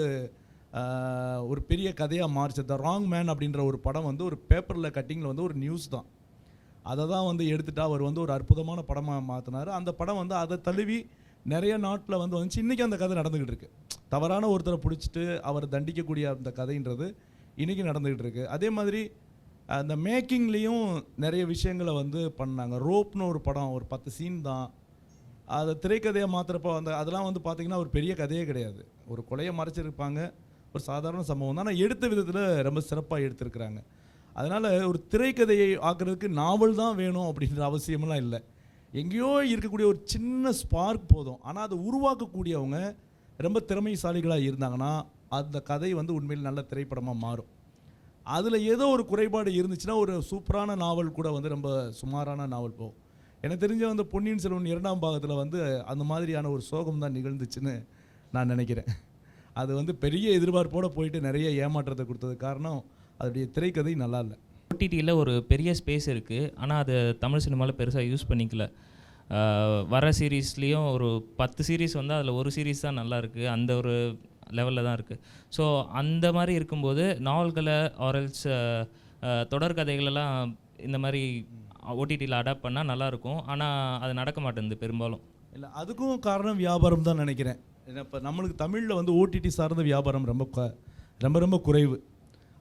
ஒரு பெரிய கதையாக மாறிச்சு. த ராங் மேன் அப்படின்ற ஒரு படம் வந்து ஒரு பேப்பரில் கட்டிங்கில் வந்து ஒரு நியூஸ் தான், அதை தான் வந்து எடுத்துகிட்டு அவர் வந்து ஒரு அற்புதமான படமாக மாற்றினார். அந்த படம் வந்து அதை தழுவி நிறைய நாட்டில் வந்து வந்துச்சு. இன்றைக்கி அந்த கதை நடந்துக்கிட்டு இருக்குது. தவறான ஒருத்தரை பிடிச்சிட்டு அவர் தண்டிக்கக்கூடிய அந்த கதைன்றது இன்றைக்கி நடந்துக்கிட்டு இருக்குது. அதே மாதிரி அந்த மேக்கிங்லேயும் நிறைய விஷயங்களை வந்து பண்ணாங்க. ரோப்னு ஒரு படம், ஒரு 10 சீன் தான், அதை திரைக்கதையை மாற்றுறப்போ அதெல்லாம் வந்து பார்த்திங்கன்னா ஒரு பெரிய கதையே கிடையாது. ஒரு கொலையை மறைச்சிருப்பாங்க, ஒரு சாதாரண சம்பவம் தான், ஆனால் எடுத்த விதத்தில் ரொம்ப சிறப்பாக எடுத்திருக்கிறாங்க. அதனால் ஒரு திரைக்கதையை ஆக்குறதுக்கு நாவல் தான் வேணும் அப்படின்ற அவசியமெல்லாம் இல்லை. எங்கேயோ இருக்கக்கூடிய ஒரு சின்ன ஸ்பார்க் போதும். ஆனால் அதை உருவாக்கக்கூடியவங்க ரொம்ப திறமைசாலிகளாக இருந்தாங்கன்னா அந்த கதை வந்து உண்மையில் நல்ல திரைப்படமாக மாறும். அதில் ஏதோ ஒரு குறைபாடு இருந்துச்சுன்னா ஒரு சூப்பரான நாவல் கூட வந்து ரொம்ப சுமாரான நாவல் போகும். எனக்கு தெரிஞ்ச வந்து பொன்னியின் செல்வன் 2ஆம் பாகத்தில் வந்து அந்த மாதிரியான ஒரு சோகம் தான் நிகழ்ந்துச்சுன்னு நான் நினைக்கிறேன். அது வந்து பெரிய எதிர்பார்ப்போடு போயிட்டு நிறைய ஏமாற்றத்தை கொடுத்தது காரணம் அதோடைய திரைக்கதை நல்லா இல்லை. ஓடிடியில் ஒரு பெரிய ஸ்பேஸ் இருக்குது, ஆனால் அது தமிழ் சினிமாவில் பெருசாக யூஸ் பண்ணிக்கல. வர சீரீஸ்லேயும் ஒரு 10 சீரீஸ் வந்து அதில் ஒரு சீரீஸ் தான் நல்லா இருக்குது, அந்த ஒரு லெவலில் தான் இருக்குது. ஸோ அந்த மாதிரி இருக்கும்போது நாவல்களை ஆரல்ஸ் தொடர்கதைகளெல்லாம் இந்த மாதிரி ஓடிடியில் அடாப்ட் பண்ணால் நல்லாயிருக்கும். ஆனால் அது நடக்க மாட்டேங்குது பெரும்பாலும். இல்லை, அதுக்கும் காரணம் வியாபாரம் தான் நினைக்கிறேன். ஏன்னா இப்போ நம்மளுக்கு தமிழில் வந்து ஓடிடி சார்ந்த வியாபாரம் ரொம்ப ரொம்ப குறைவு.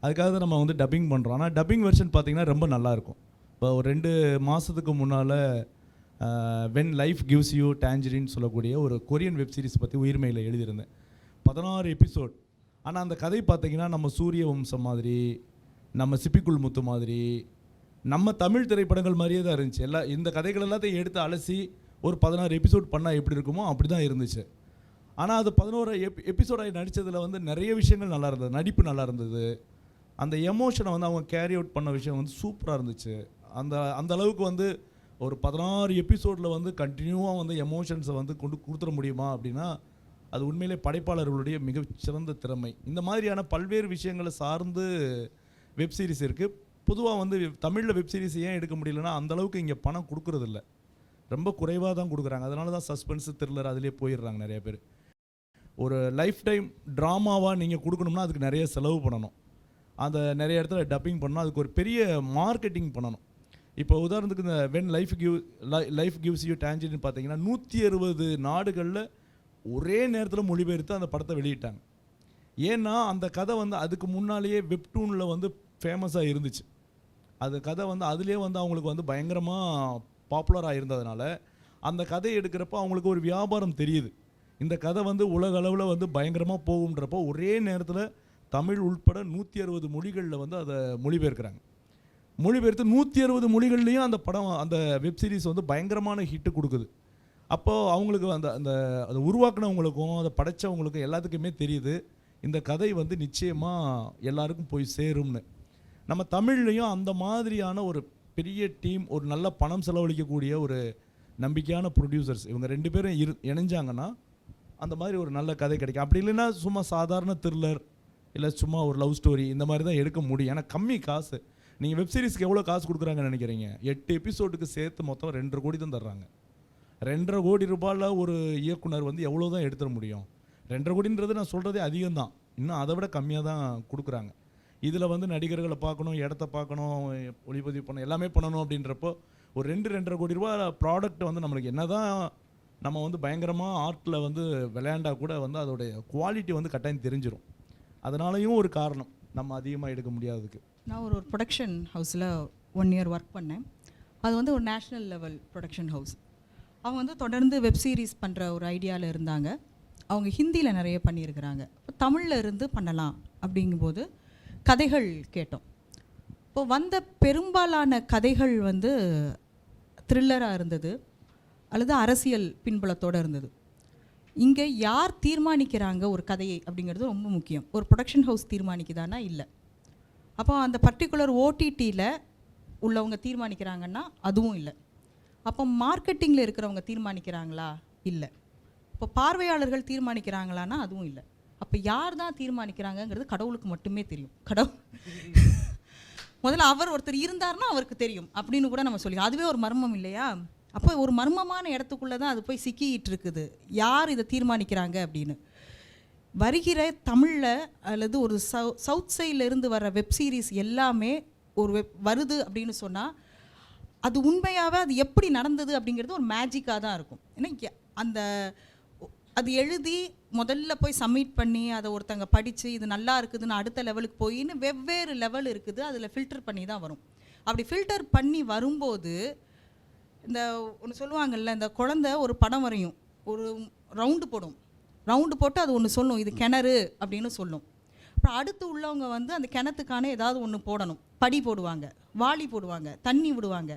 அதுக்காக தான் நம்ம வந்து டப்பிங் பண்ணுறோம். ஆனால் டப்பிங் வெர்ஷன் பார்த்திங்கன்னா ரொம்ப நல்லாயிருக்கும். இப்போ ஒரு 2 மாதத்துக்கு முன்னால் வென் லைஃப் கிவ்ஸ் யூ டேஞ்சரின்னு சொல்லக்கூடிய ஒரு கொரியன் வெப் சீரிஸ் பற்றி உயிர்மையில் எழுதியிருந்தேன். 16 எபிசோட். ஆனால் அந்த கதை பார்த்திங்கன்னா நம்ம சூரிய வம்சம் மாதிரி, நம்ம சிப்பிக்குள் முத்து மாதிரி, நம்ம தமிழ் திரைப்படங்கள் மாதிரியே தான் இருந்துச்சு. இந்த கதைகள் எல்லாத்தையும் எடுத்து அலசி ஒரு 16 எபிசோட் பண்ணால் எப்படி இருக்குமோ அப்படி தான் இருந்துச்சு. ஆனால் அது 11 எபிசோடாக நடித்ததில் வந்து நிறைய விஷயங்கள் நல்லா இருந்தது. நடிப்பு நல்லா இருந்தது. அந்த எமோஷனை வந்து அவங்க கேரி அவுட் பண்ண விஷயம் வந்து சூப்பராக இருந்துச்சு. அந்த அளவுக்கு வந்து ஒரு 16 எபிசோடில் வந்து கண்டினியூவாக வந்து எமோஷன்ஸை வந்து கொடுத்துட முடியுமா அப்படின்னா அது உண்மையிலே படைப்பாளர்களுடைய மிகச்சிறந்த திறமை. இந்த மாதிரியான பல்வேறு விஷயங்களை சார்ந்து வெப் சீரிஸ் இருக்குது. பொதுவாக வந்து தமிழில் வெப் சீரிஸ் ஏன் எடுக்க முடியலன்னா அந்தளவுக்கு இங்கே பணம் கொடுக்குறதில்ல, ரொம்ப குறைவாக தான் கொடுக்குறாங்க. அதனால தான் சஸ்பென்ஸு த்ரில்லர் அதிலே போயிடுறாங்க நிறைய பேர். ஒரு லைஃப் டைம் ட்ராமாவாக நீங்கள் கொடுக்கணும்னா அதுக்கு நிறைய செலவு பண்ணணும். அந்த நிறைய இடத்துல டப்பிங் பண்ணணும், அதுக்கு ஒரு பெரிய மார்க்கெட்டிங் பண்ணணும். இப்போ உதாரணத்துக்கு இந்த வென் லைஃப் கிவ்ஸ் யூ டேஞ்சரின்னு பார்த்தீங்கன்னா 160 நாடுகளில் ஒரே நேரத்தில் மொழிபெயர்த்து அந்த படத்தை வெளியிட்டாங்க. ஏன்னா அந்த கதை வந்து அதுக்கு முன்னாலேயே வெப்டூனில் வந்து ஃபேமஸாக இருந்துச்சு. அது கதை வந்து அதுலேயே வந்து அவங்களுக்கு வந்து பயங்கரமாக பாப்புலராக இருந்ததுனால அந்த கதையை எடுக்கிறப்போ அவங்களுக்கு ஒரு வியாபாரம் தெரியுது. இந்த கதை வந்து உலக அளவில் வந்து பயங்கரமாக போகுன்றப்போ ஒரே நேரத்தில் தமிழ் உள்பட 160 மொழிகளில் வந்து அதை மொழிபெயர்க்கிறாங்க. மொழிபெயர்த்து 160 மொழிகள்லேயும் அந்த படம் அந்த வெப்சீரிஸ் வந்து பயங்கரமான ஹிட்டு கொடுக்குது. அப்போது அவங்களுக்கு அந்த அந்த அதை உருவாக்குனவங்களுக்கும் அதை படைத்தவங்களுக்கும் எல்லாத்துக்குமே தெரியுது இந்த கதை வந்து நிச்சயமாக எல்லாருக்கும் போய் சேரும்னு. நம்ம தமிழ்லையும் அந்த மாதிரியான ஒரு பெரிய டீம், ஒரு நல்ல பணம் செலவழிக்கக்கூடிய ஒரு நம்பிக்கையான ப்ரொடியூசர்ஸ் இவங்க 2 பேரும் இணைஞ்சாங்கன்னா அந்த மாதிரி ஒரு நல்ல கதை கிடைக்கும். அப்படி இல்லைன்னா சும்மா சாதாரண த்ரில்லர் இல்லை சும்மா ஒரு லவ் ஸ்டோரி இந்த மாதிரி தான் எடுக்க முடியும். ஏன்னா கம்மி காசு. நீங்கள் வெப்சீரிஸ்க்கு எவ்வளோ காசு கொடுக்குறாங்கன்னு நினைக்கிறீங்க? 8 எபிசோடுக்கு சேர்த்து மொத்தம் 2.5 கோடி தான் தர்றாங்க. 2.5 கோடி ரூபாயில் ஒரு இயக்குனர் வந்து எவ்வளோ தான் எடுத்துட முடியும்? 2.5 கோடின்றது நான் சொல்கிறதே அதிகம்தான். இன்னும் அதை விட கம்மியாக தான் கொடுக்குறாங்க. இதில் வந்து நடிகர்களை பார்க்கணும், இடத்த பார்க்கணும், ஒளிப்பதிவு பண்ணணும், எல்லாமே பண்ணணும். அப்படின்றப்போ ஒரு 2.5 கோடி ரூபா ப்ராடக்ட் வந்து நம்மளுக்கு என்ன தான் நம்ம வந்து பயங்கரமாக ஆர்ட்டில் வந்து விளையாண்டா கூட வந்து அதோடைய குவாலிட்டி வந்து கட்டாயம் தெரிஞ்சிடும். அதனாலையும் ஒரு காரணம் நம்ம அதிகமாக எடுக்க முடியாததுக்கு. நான் ஒரு ப்ரொடக்ஷன் ஹவுஸில் 1 இயர் ஒர்க் பண்ணேன். அது வந்து ஒரு நேஷ்னல் லெவல் ப்ரொடக்ஷன் ஹவுஸ். அவங்க வந்து தொடர்ந்து வெப் சீரிஸ் பண்ணுற ஒரு ஐடியாவில் இருந்தாங்க. அவங்க ஹிந்தியில் நிறைய பண்ணியிருக்கிறாங்க. இப்போ தமிழில் இருந்து பண்ணலாம் அப்படிங்கும்போது கதைகள் கேட்டோம். இப்போ வந்த பெரும்பாலான கதைகள் வந்து த்ரில்லராக இருந்தது அல்லது அரசியல் பின்புலத்தோடு இருந்தது. இங்கே யார் தீர்மானிக்கிறாங்க ஒரு கதையை அப்படிங்கிறது ரொம்ப முக்கியம். ஒரு ப்ரொடக்ஷன் ஹவுஸ் தீர்மானிக்குதானா? இல்லை. அப்போ அந்த பர்டிகுலர் ஓடிடியில் உள்ளவங்க தீர்மானிக்கிறாங்கன்னா அதுவும் இல்லை. அப்போ மார்க்கெட்டிங்கில் இருக்கிறவங்க தீர்மானிக்கிறாங்களா? இல்லை. இப்போ பார்வையாளர்கள் தீர்மானிக்கிறாங்களான்னா அதுவும் இல்லை. அப்போ யார் தான் தீர்மானிக்கிறாங்கங்கிறது கடவுளுக்கு மட்டுமே தெரியும். முதல்ல அவர் ஒருத்தர் இருந்தார்னா அவருக்கு தெரியும் அப்படின்னு கூட நம்ம சொல்லி, அதுவே ஒரு மர்மம் இல்லையா? அப்போ ஒரு மர்மமான இடத்துக்குள்ளே தான் அது போய் சிக்கிட்டு இருக்குது. யார் இதை தீர்மானிக்கிறாங்க அப்படின்னு. வருகிற தமிழில் அல்லது ஒரு சவுத் சைடில் இருந்து வர வெப் சீரிஸ் எல்லாமே ஒரு வருது அப்படின்னு சொன்னால் அது உண்மையாகவே அது எப்படி நடந்தது அப்படிங்கிறது ஒரு மேஜிக்காக தான் இருக்கும். ஏன்னா அந்த அது எழுதி முதல்ல போய் சப்மிட் பண்ணி அதை ஒருத்தங்க படித்து இது நல்லா இருக்குதுன்னு அடுத்த லெவலுக்கு போயின்னு வெவ்வேறு லெவல் இருக்குது. அதில் ஃபில்டர் பண்ணி தான் வரும். அப்படி ஃபில்டர் பண்ணி வரும்போது இந்த ஒன்று சொல்லுவாங்கள்ல, இந்த குழந்தை ஒரு படம் வரையும், ஒரு ரவுண்டு போடும், ரவுண்டு போட்டு அது ஒன்று சொல்லும், இது கிணறு அப்படின்னு சொல்லும். அப்புறம் அடுத்து உள்ளவங்க வந்து அந்த கிணத்துக்கான ஏதாவது ஒன்று போடணும், படி போடுவாங்க, வாளி போடுவாங்க, தண்ணி விடுவாங்க.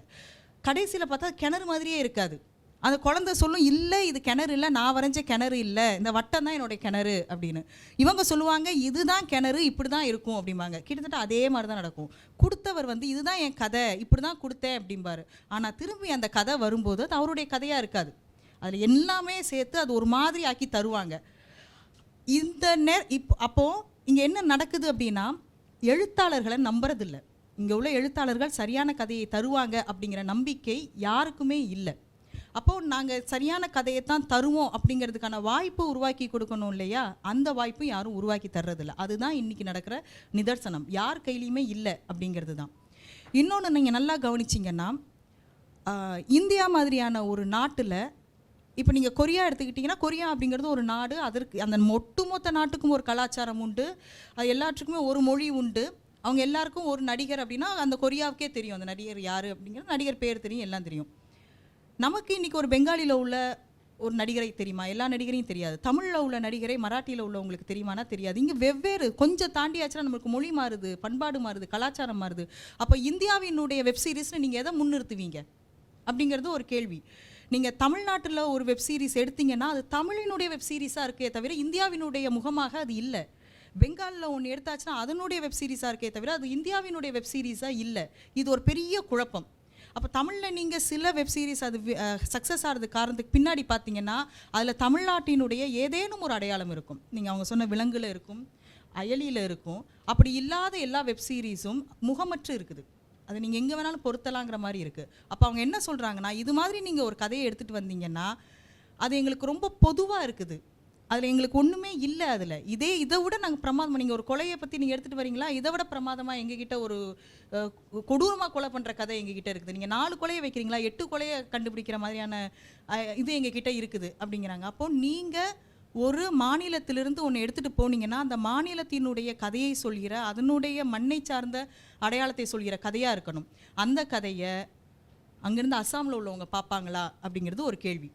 கடைசியில் பார்த்தா கிணறு மாதிரியே இருக்காது. அந்த குழந்தை சொல்லும், இல்லை இது கிணறு இல்லை, நான் வரைஞ்ச கிணறு இல்லை, இந்த வட்டம் தான் என்னுடைய கிணறு அப்படின்னு. இவங்க சொல்லுவாங்க இதுதான் கிணறு, இப்படி தான் இருக்கும் அப்படிம்பாங்க. கிட்டத்தட்ட அதே மாதிரி தான் நடக்கும். கொடுத்தவர் வந்து இதுதான் என் கதை, இப்படி தான் கொடுத்தேன் அப்படிம்பாரு. ஆனால் திரும்பி அந்த கதை வரும்போது அது அவருடைய கதையாக இருக்காது. அதில் எல்லாமே சேர்த்து அது ஒரு மாதிரி ஆக்கி தருவாங்க. இந்த அப்போது இங்கே என்ன நடக்குது அப்படின்னா, எழுத்தாளர்களை நம்புறதில்லை. இங்கே உள்ள எழுத்தாளர்கள் சரியான கதையை தருவாங்க அப்படிங்கிற நம்பிக்கை யாருக்குமே இல்லை. அப்போது நாங்கள் சரியான கதையை தான் தருவோம் அப்படிங்கிறதுக்கான வாய்ப்பு உருவாக்கி கொடுக்கணும் இல்லையா? அந்த வாய்ப்பு யாரும் உருவாக்கி தர்றதில்லை. அதுதான் இன்றைக்கி நடக்கிற நிதர்சனம். யார் கையிலையுமே இல்லை அப்படிங்கிறது தான். இன்னொன்று நீங்கள் நல்லா கவனிச்சிங்கன்னா, இந்தியா மாதிரியான ஒரு நாட்டில் இப்போ நீங்கள் கொரியா எடுத்துக்கிட்டிங்கன்னா, கொரியா அப்படிங்கிறது ஒரு நாடு. அதற்கு அந்த ஒட்டுமொத்த நாட்டுக்கும் ஒரு கலாச்சாரம் உண்டு, அது எல்லாத்துக்குமே ஒரு மொழி உண்டு. அவங்க எல்லாருக்கும் ஒரு நடிகர் அப்படின்னா அந்த கொரியாவுக்கே தெரியும் அந்த நடிகர் யார் அப்படிங்கிறது, நடிகர் பேர் தெரியும், எல்லாம் தெரியும். நமக்கு இன்றைக்கி ஒரு பெங்காலியில் உள்ள ஒரு நடிகரை தெரியுமா? எல்லா நடிகரையும் தெரியாது. தமிழில் உள்ள நடிகரை மராட்டியில் உள்ளவங்களுக்கு தெரியுமானா தெரியாது. இங்கே வெவ்வேறு கொஞ்சம் தாண்டியாச்சுன்னா நம்மளுக்கு மொழி மாறுது, பண்பாடு மாறுது, கலாச்சாரம் மாறுது. அப்போ இந்தியாவினுடைய வெப்சீரிஸில் நீங்கள் எதை முன்னிறுத்துவீங்க அப்படிங்கிறது ஒரு கேள்வி. நீங்கள் தமிழ்நாட்டில் ஒரு வெப்சீரிஸ் எடுத்தீங்கன்னா அது தமிழினுடைய வெப்சீரிஸாக இருக்கே தவிர இந்தியாவினுடைய முகமாக அது இல்லை. பெங்காலில் ஒன்று எடுத்தாச்சுன்னா அதனுடைய வெப்சீரிஸாக இருக்கே தவிர அது இந்தியாவினுடைய வெப்சீரிஸாக இல்லை. இது ஒரு பெரிய குழப்பம். அப்போ தமிழில் நீங்கள் சில வெப்சீரிஸ் அது சக்ஸஸ் ஆகிறது காரணத்துக்கு பின்னாடி பார்த்தீங்கன்னா அதில் தமிழ்நாட்டினுடைய ஏதேனும் ஒரு அடையாளம் இருக்கும். நீங்கள் அவங்க சொன்ன விலங்குல இருக்கும், அயலியில் இருக்கும். அப்படி இல்லாத எல்லா வெப்சீரிஸும் முகமற்று இருக்குது. அதை நீங்கள் எங்கே வேணாலும் பொருத்தலாங்கிற மாதிரி இருக்குது. அப்போ அவங்க என்ன சொல்கிறாங்கன்னா, இது மாதிரி நீங்கள் ஒரு கதையை எடுத்துகிட்டு வந்தீங்கன்னா அது எங்களுக்கு ரொம்ப பொதுவாக இருக்குது, அதில் எங்களுக்கு ஒன்றுமே இல்லை. அதில் இதை விட நாங்கள் பிரமாதமாக, நீங்கள் ஒரு கொலையை பற்றி நீங்கள் எடுத்துகிட்டு வரீங்களா, இதை விட பிரமாதமாக எங்ககிட்ட ஒரு கொடூரமாக கொலை பண்ணுற கதை எங்ககிட்ட இருக்குது. நீங்கள் 4 கொலையை வைக்கிறீங்களா, 8 கொலையை கண்டுபிடிக்கிற மாதிரியான இது எங்ககிட்ட இருக்குது அப்படிங்கிறாங்க. அப்போது நீங்கள் ஒரு மாநிலத்திலிருந்து ஒன்று எடுத்துகிட்டு போனீங்கன்னா அந்த மாநிலத்தினுடைய கதையை சொல்கிற, அதனுடைய மண்ணை சார்ந்த அடையாளத்தை சொல்கிற கதையாக இருக்கணும். அந்த கதையை அங்கேருந்து அஸ்ஸாமில் உள்ளவங்க பார்ப்பாங்களா அப்படிங்கிறது ஒரு கேள்வி.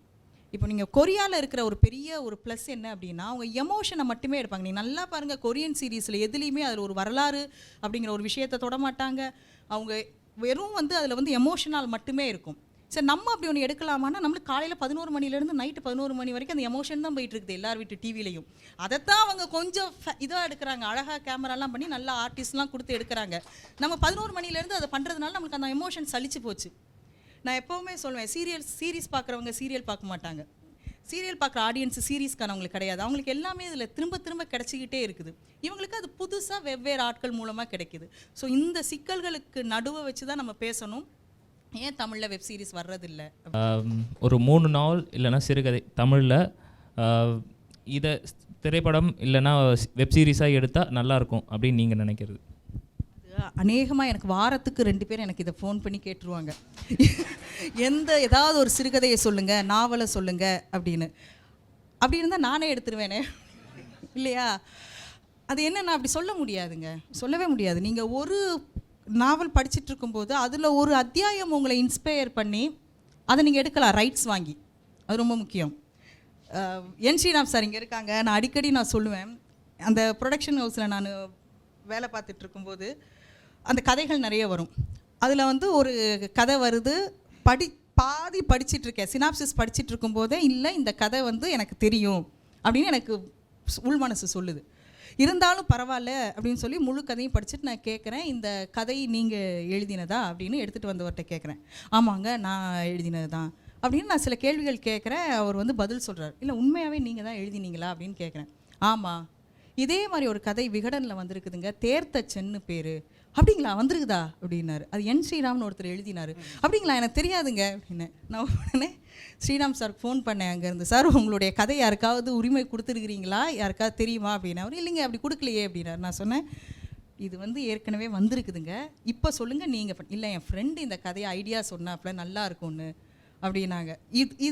இப்போ நீங்கள் கொரியாவில் இருக்கிற ஒரு பெரிய ஒரு ப்ளஸ் என்ன அப்படின்னா, அவங்க எமோஷனை மட்டுமே எடுப்பாங்க. நீங்கள் நல்லா பாருங்கள், கொரியன் சீரீஸில் எதுலேயுமே அதில் ஒரு வரலாறு அப்படிங்கிற ஒரு விஷயத்தை தொட மாட்டாங்க. அவங்க வெறும் வந்து அதில் வந்து எமோஷனால் மட்டுமே இருக்கும். சரி, நம்ம அப்படி ஒன்று எடுக்கலாமான்னா, நம்மளுக்கு காலையில் 11 மணிலேருந்து நைட்டு 11 மணி வரைக்கும் அந்த எமோஷன் தான் போயிட்டு இருக்குது எல்லார் வீட்டு டிவிலையும். அதைத்தான் அவங்க கொஞ்சம் இதாக எடுக்கிறாங்க, அழகாக கேமராலாம் பண்ணி நல்லா ஆர்டிஸ்ட்லாம் கொடுத்து எடுக்கிறாங்க. நம்ம 11 மணிலேருந்து அதை பண்ணுறதுனால நம்மளுக்கு அந்த எமோஷன் சலிச்சு போச்சு. நான் எப்போவுமே சொல்லுவேன், சீரீஸ் பார்க்குறவங்க சீரியல் பார்க்க மாட்டாங்க. சீரியல் பார்க்குற ஆடியன்ஸ் சீரீஸ்க்கானவங்களுக்கு கிடையாது. அவங்களுக்கு எல்லாமே இதில் திரும்ப திரும்ப கிடச்சிக்கிட்டே இருக்குது. இவங்களுக்கு அது புதுசாக வெவ்வேறு ஆட்கள் மூலமாக கிடைக்குது. ஸோ இந்த சிக்கல்களுக்கு நடுவை வச்சு தான் நம்ம பேசணும். ஏன் தமிழில் வெப் சீரிஸ் வர்றதில்லை? ஒரு 3 நாவல் இல்லைனா சிறுகதை தமிழில் இதை திரைப்படம் இல்லைனா வெப் சீரிஸாக எடுத்தால் நல்லாயிருக்கும் அப்படின்னு நீங்கள் நினைக்கிறது? அநேகமாக எனக்கு வாரத்துக்கு 2 பேர் எனக்கு இதை ஃபோன் பண்ணி கேட்டுருவாங்க, ஏதாவது ஒரு சிறுகதையை சொல்லுங்கள், நாவலை சொல்லுங்கள் அப்படின்னு. அப்படி இருந்தால் நானே எடுத்துருவேனே இல்லையா? அது என்ன, நான் அப்படி சொல்ல முடியாதுங்க, சொல்லவே முடியாது. நீங்கள் ஒரு நாவல் படிச்சுட்டு இருக்கும்போது அதில் ஒரு அத்தியாயம் உங்களை இன்ஸ்பயர் பண்ணி அதை நீங்கள் எடுக்கலாம், ரைட்ஸ் வாங்கி. அது ரொம்ப முக்கியம். என் ஸ்ரீராம் சார் இங்கே இருக்காங்க. நான் அடிக்கடி சொல்லுவேன், அந்த ப்ரொடக்ஷன் ஹவுஸில் நான் வேலை பார்த்துட்டு இருக்கும்போது அந்த கதைகள் நிறைய வரும். அதில் வந்து ஒரு கதை வருது, பாதி படிச்சிட்ருக்கேன், சினாப்சிஸ் படிச்சுட்டு இருக்கும்போதே இல்லை இந்த கதை வந்து எனக்கு தெரியும் அப்படின்னு எனக்கு உள் மனசு சொல்லுது. இருந்தாலும் பரவாயில்ல அப்படின்னு சொல்லி முழு கதையும் படிச்சுட்டு நான் கேட்குறேன், இந்த கதை நீங்கள் எழுதினதா அப்படின்னு எடுத்துகிட்டு வந்தவர்கிட்ட கேட்குறேன். ஆமாங்க நான் எழுதினது தான் அப்படின்னு நான் சில கேள்விகள் கேட்குறேன். அவர் வந்து பதில் சொல்கிறார், இல்லை உண்மையாகவே நீங்கள் தான் எழுதினீங்களா அப்படின்னு கேட்குறேன். ஆமாம், இதே மாதிரி ஒரு கதை விகடனில் வந்திருக்குதுங்க, தேர்த்தச்சன்னு பேர். அப்படிங்களா, வந்திருக்குதா அப்படின்னாரு. அது என் ஸ்ரீராம்னு ஒருத்தர் எழுதினார். அப்படிங்களா, எனக்கு தெரியாதுங்க அப்படின்னு. நான் உடனே ஸ்ரீராம் சார் ஃபோன் பண்ணேன் அங்கேருந்து, சார் உங்களுடைய கதை யாருக்காவது உரிமை கொடுத்துருக்கிறீங்களா, யாருக்காவது தெரியுமா அப்படின்னு. அவர் இல்லைங்க அப்படி கொடுக்கலையே அப்படின்னாரு. நான் சொன்னேன், இது வந்து ஏற்கனவே வந்திருக்குதுங்க, இப்போ சொல்லுங்கள் நீங்கள். இல்லை என் ஃப்ரெண்டு இந்த கதையை ஐடியா சொன்னாப்புல நல்லா இருக்கும்னு அப்படின்னாங்க.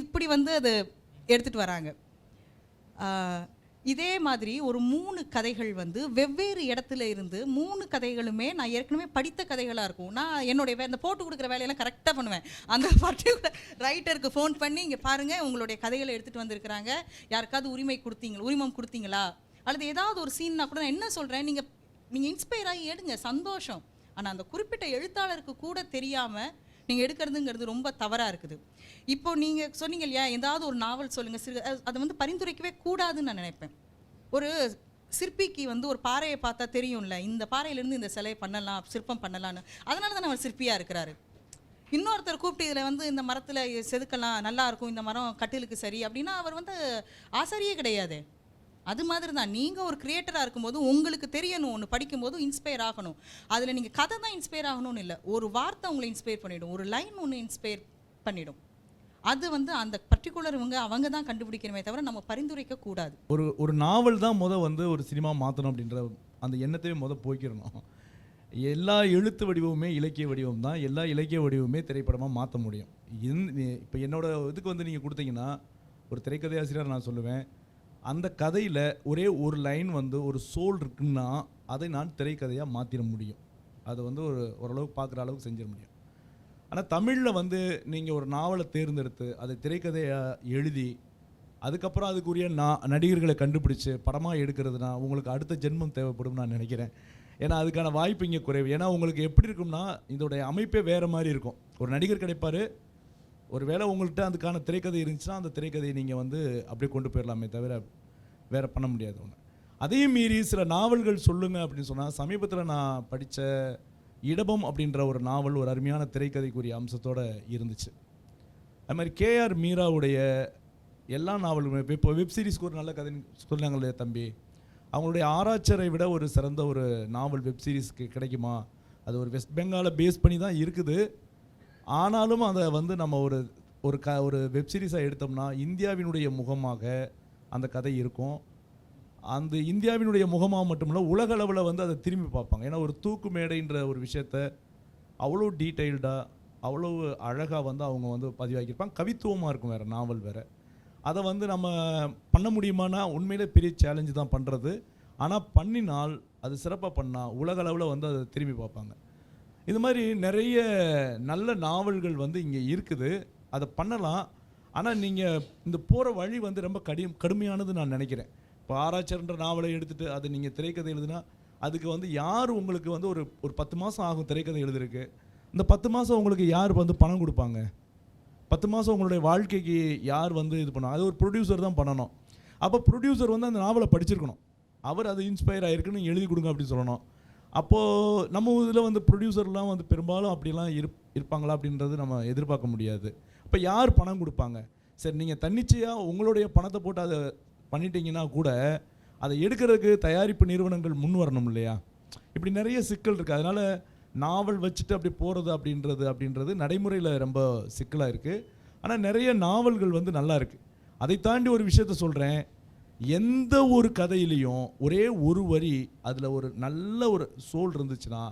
இப்படி வந்து அது எடுத்துகிட்டு வராங்க. இதே மாதிரி ஒரு 3 கதைகள் வந்து வெவ்வேறு இடத்துல இருந்து 3 கதைகளுமே நான் ஏற்கனவே படித்த கதைகளாக இருக்கும். நான் என்னுடைய இந்த போட்டு கொடுக்குற வேலையெல்லாம் கரெக்டாக பண்ணுவேன். அந்த பர்டிகுலர் ரைட்டருக்கு ஃபோன் பண்ணி, இங்கே பாருங்கள் உங்களுடைய கதைகளை எடுத்துகிட்டு வந்திருக்கிறாங்க, யாருக்காவது உரிமம் கொடுத்தீங்களா, அல்லது ஏதாவது ஒரு சீன்னா கூட நான் என்ன சொல்கிறேன், நீங்கள் இன்ஸ்பயர் ஆகி எடுங்க, சந்தோஷம். ஆனால் அந்த குறிப்பிட்ட எழுத்தாளருக்கு கூட தெரியாமல் நீங்கள் எடுக்கிறதுங்கிறது ரொம்ப தவறாக இருக்குது. இப்போ நீங்கள் சொன்னீங்க இல்லையா, ஏதாவது ஒரு நாவல் சொல்லுங்கள், அதை வந்து பரிந்துரைக்கவே கூடாதுன்னு நான் நினைப்பேன். ஒரு சிற்பிக்கு வந்து ஒரு பாறையை பார்த்தா தெரியும்ல, இந்த பாறையிலேருந்து இந்த சிலையை பண்ணலாம், சிற்பம் பண்ணலான்னு. அதனால தான் அவர் சிற்பியாக இருக்கிறாரு. இன்னொருத்தர் கூப்பிட்டு இதில் வந்து இந்த மரத்தில் செதுக்கலாம், நல்லாயிருக்கும், இந்த மரம் கட்டிலுக்கு சரி அப்படின்னா அவர் வந்து ஆசாரியே கிடையாது. அது மாதிரி தான் நீங்கள் ஒரு கிரியேட்டராக இருக்கும்போது உங்களுக்கு தெரியணும், ஒன்று படிக்கும்போது இன்ஸ்பயர் ஆகணும். அதில் நீங்கள் கதை தான் இன்ஸ்பயர் ஆகணும்னு இல்லை, ஒரு வார்த்தை உங்களை இன்ஸ்பயர் பண்ணிவிடும், ஒரு லைன் ஒன்று இன்ஸ்பயர் பண்ணிவிடும். அது வந்து அந்த பர்டிகுலர் அவங்க தான் கண்டுபிடிக்கணுமே தவிர நம்ம பரிந்துரைக்க கூடாது. ஒரு நாவல் தான் வந்து ஒரு சினிமா மாற்றணும் அப்படின்ற அந்த எண்ணத்தையே போய்க்கிறணும். எல்லா எழுத்து வடிவமுமே இலக்கிய வடிவம் தான், எல்லா இலக்கிய வடிவமே திரைப்படமாக மாற்ற முடியும். இப்போ என்னோட இதுக்கு வந்து நீங்கள் கொடுத்தீங்கன்னா, ஒரு திரைக்கதை ஆசிரியர் நான் சொல்லுவேன், அந்த கதையில் ஒரே ஒரு லைன் வந்து ஒரு சோல் இருக்குன்னா அதை நான் திரைக்கதையாக மாற்றிட முடியும். அதை வந்து ஓரளவுக்கு பார்க்குற அளவுக்கு செஞ்சிட முடியும். ஆனால் தமிழில் வந்து நீங்கள் ஒரு நாவலை தேர்ந்தெடுத்து அதை திரைக்கதையாக எழுதி அதுக்கப்புறம் அதுக்குரிய நடிகர்களை கண்டுபிடிச்சு படமாக எடுக்கிறதுனா உங்களுக்கு அடுத்த ஜென்மம் தேவைப்படும் நான் நினைக்கிறேன். ஏன்னா அதுக்கான வாய்ப்பு இங்கே குறைவு. ஏன்னா உங்களுக்கு எப்படி இருக்கும்னா இதோடைய அமைப்பே வேறு மாதிரி இருக்கும். ஒரு நடிகர் கிடைப்பார், ஒரு வேளை உங்கள்கிட்ட அதுக்கான திரைக்கதை இருந்துச்சுன்னா அந்த திரைக்கதையை நீங்கள் வந்து அப்படியே கொண்டு போயிடலாமே தவிர வேறு பண்ண முடியாது ஒன்று. அதையும் மீறி சில நாவல்கள் சொல்லுங்கள் அப்படின்னு சொன்னால், சமீபத்தில் நான் படித்த இடபம் அப்படின்ற ஒரு நாவல் ஒரு அருமையான திரைக்கதைக்குரிய அம்சத்தோடு இருந்துச்சு. அது மாதிரி கேஆர் மீராவுடைய எல்லா நாவலுமே இப்போ வெப் சீரிஸ்க்கு ஒரு நல்ல கதை சொன்னாங்களே தம்பி, அவங்களுடைய ஆராய்ச்சரை விட ஒரு சிறந்த ஒரு நாவல் வெப் சீரிஸ்க்கு கிடைக்குமா? அது ஒரு வெஸ்ட் பெங்காலை பேஸ் பண்ணி தான் இருக்குது. ஆனாலும் அதை வந்து நம்ம ஒரு வெப் சீரிஸாக எடுத்தோம்னா இந்தியாவினுடைய முகமாக அந்த கதை இருக்கும். அந்த இந்தியாவினுடைய முகமாக மட்டுமில்ல உலக அளவில் வந்து அதை திரும்பி பார்ப்பாங்க. ஏன்னா ஒரு தூக்கு மேடைன்ற ஒரு விஷயத்த அவ்வளோ டீட்டெயில்டாக அவ்வளோ அழகாக வந்து அவங்க வந்து பதிவாக்கியிருப்பாங்க. கவித்துவமாக இருக்கும், வேறு நாவல் வேறு. அதை வந்து நம்ம பண்ண முடியுமானா உண்மையிலே பெரிய சேலஞ்சு தான் பண்ணுறது. ஆனால் பண்ணினால் அது சிறப்பாக பண்ணால் உலக அளவில் வந்து அதை திரும்பி பார்ப்பாங்க. இது மாதிரி நிறைய நல்ல நாவல்கள் வந்து இங்கே இருக்குது, அதை பண்ணலாம். ஆனால் நீங்கள் இந்த போகிற வழி வந்து ரொம்ப கடுமையானது நான் நினைக்கிறேன். இப்போ ஆராய்ச்சர்ன்ற நாவலை எடுத்துகிட்டு அது நீங்கள் திரைக்கதை எழுதுனா அதுக்கு வந்து யார் உங்களுக்கு வந்து ஒரு 10 மாதம் ஆகும் திரைக்கதை எழுதுறதுக்கு. இந்த 10 மாதம் உங்களுக்கு யார் வந்து பணம் கொடுப்பாங்க? 10 மாதம் உங்களுடைய வாழ்க்கைக்கு யார் வந்து இது பண்ணுவாங்க? அது ஒரு ப்ரொடியூசர் தான் பண்ணணும். அப்போ ப்ரொடியூசர் வந்து அந்த நாவலை படிச்சிருக்கணும், அவர் அது இன்ஸ்பயர் ஆகிருக்குன்னு எழுதி கொடுங்க அப்படின்னு சொல்லணும். அப்போது நம்ம இதில் வந்து ப்ரொடியூசர்லாம் வந்து பெரும்பாலும் அப்படிலாம் இருப்பாங்களா அப்படின்றது நம்ம எதிர்பார்க்க முடியாது. இப்போ யார் பணம் கொடுப்பாங்க? சரி, நீங்கள் தன்னிச்சையாக உங்களுடைய பணத்தை போட்டு அதை பண்ணிட்டீங்கன்னா கூட அதை எடுக்கிறதுக்கு தயாரிப்பு நிறுவனங்கள் முன் வரணும் இல்லையா? இப்படி நிறைய சிக்கல் இருக்குது. அதனால் நாவல் வச்சுட்டு அப்படி போகிறது அப்படின்றது நடைமுறையில் ரொம்ப சிக்கலாக இருக்குது. ஆனால் நிறைய நாவல்கள் வந்து நல்லா இருக்குது. அதை தாண்டி ஒரு விஷயத்த சொல்கிறேன், எந்த ஒரு கதையிலையும் ஒரே ஒரு வரி அதில் ஒரு நல்ல ஒரு சோல் இருந்துச்சுன்னா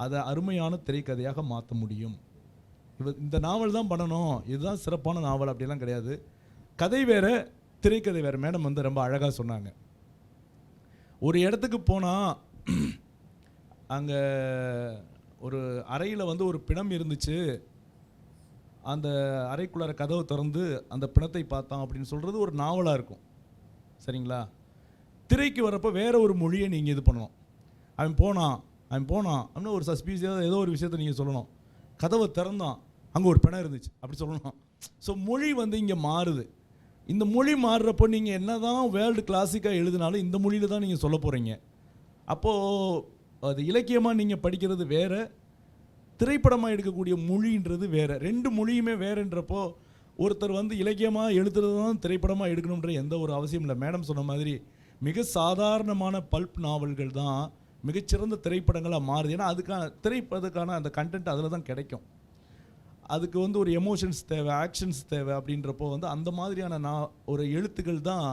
அதை அருமையான திரைக்கதையாக மாற்ற முடியும். இந்த நாவல் தான் பண்ணணும், இதுதான் சிறப்பான நாவல் அப்படிலாம் கிடையாது. கதை வேறு, திரைக்கதை வேறு. மேடம் வந்து ரொம்ப அழகாக சொன்னாங்க. ஒரு இடத்துக்கு போனால் அங்கே ஒரு அறையில் வந்து ஒரு பிணம் இருந்துச்சு, அந்த அறைக்குள்ளார கதவை திறந்து அந்த பிணத்தை பார்த்தான் அப்படின்னு சொல்கிறது ஒரு நாவலாக இருக்கும், சரிங்களா? திரைக்கு வரப்போ வேறு ஒரு மொழியை நீங்கள் இது பண்ணணும். அவன் போனான் அப்படின்னு ஒரு சஸ்பீசியஸாக ஏதோ ஒரு விஷயத்தை நீங்கள் சொல்லணும். கதவை திறந்தான், அங்கே ஒரு பிணம் இருந்துச்சு அப்படி சொல்லணும். ஸோ மொழி வந்து இங்கே மாறுது. இந்த மொழி மாறுறப்போ நீங்கள் என்ன தான் வேர்ல்டு கிளாசிக்காக எழுதினாலும் இந்த மொழியில் தான் நீங்கள் சொல்ல போகிறீங்க. அப்போது அது இலக்கியமாக நீங்கள் படிக்கிறது வேறு, திரைப்படமாக எடுக்கக்கூடிய மொழின்றது வேறு. ரெண்டு மொழியுமே வேறுன்றப்போ ஒருத்தர் வந்து இலக்கியமாக எழுதுறது தான் திரைப்படமாக எடுக்கணுன்ற எந்த ஒரு அவசியம் இல்லை. மேடம் சொன்ன மாதிரி மிக சாதாரணமான பல்ப் நாவல்கள் தான் மிகச்சிறந்த திரைப்படங்களாக மாறுது. ஏன்னா அதுக்கான அந்த கண்டென்ட் அதில் தான் கிடைக்கும். அதுக்கு வந்து ஒரு எமோஷன்ஸ் தேவை, ஆக்ஷன்ஸ் தேவை. அப்படின்றப்போ வந்து அந்த மாதிரியான ஒரு எழுத்துக்கள் தான்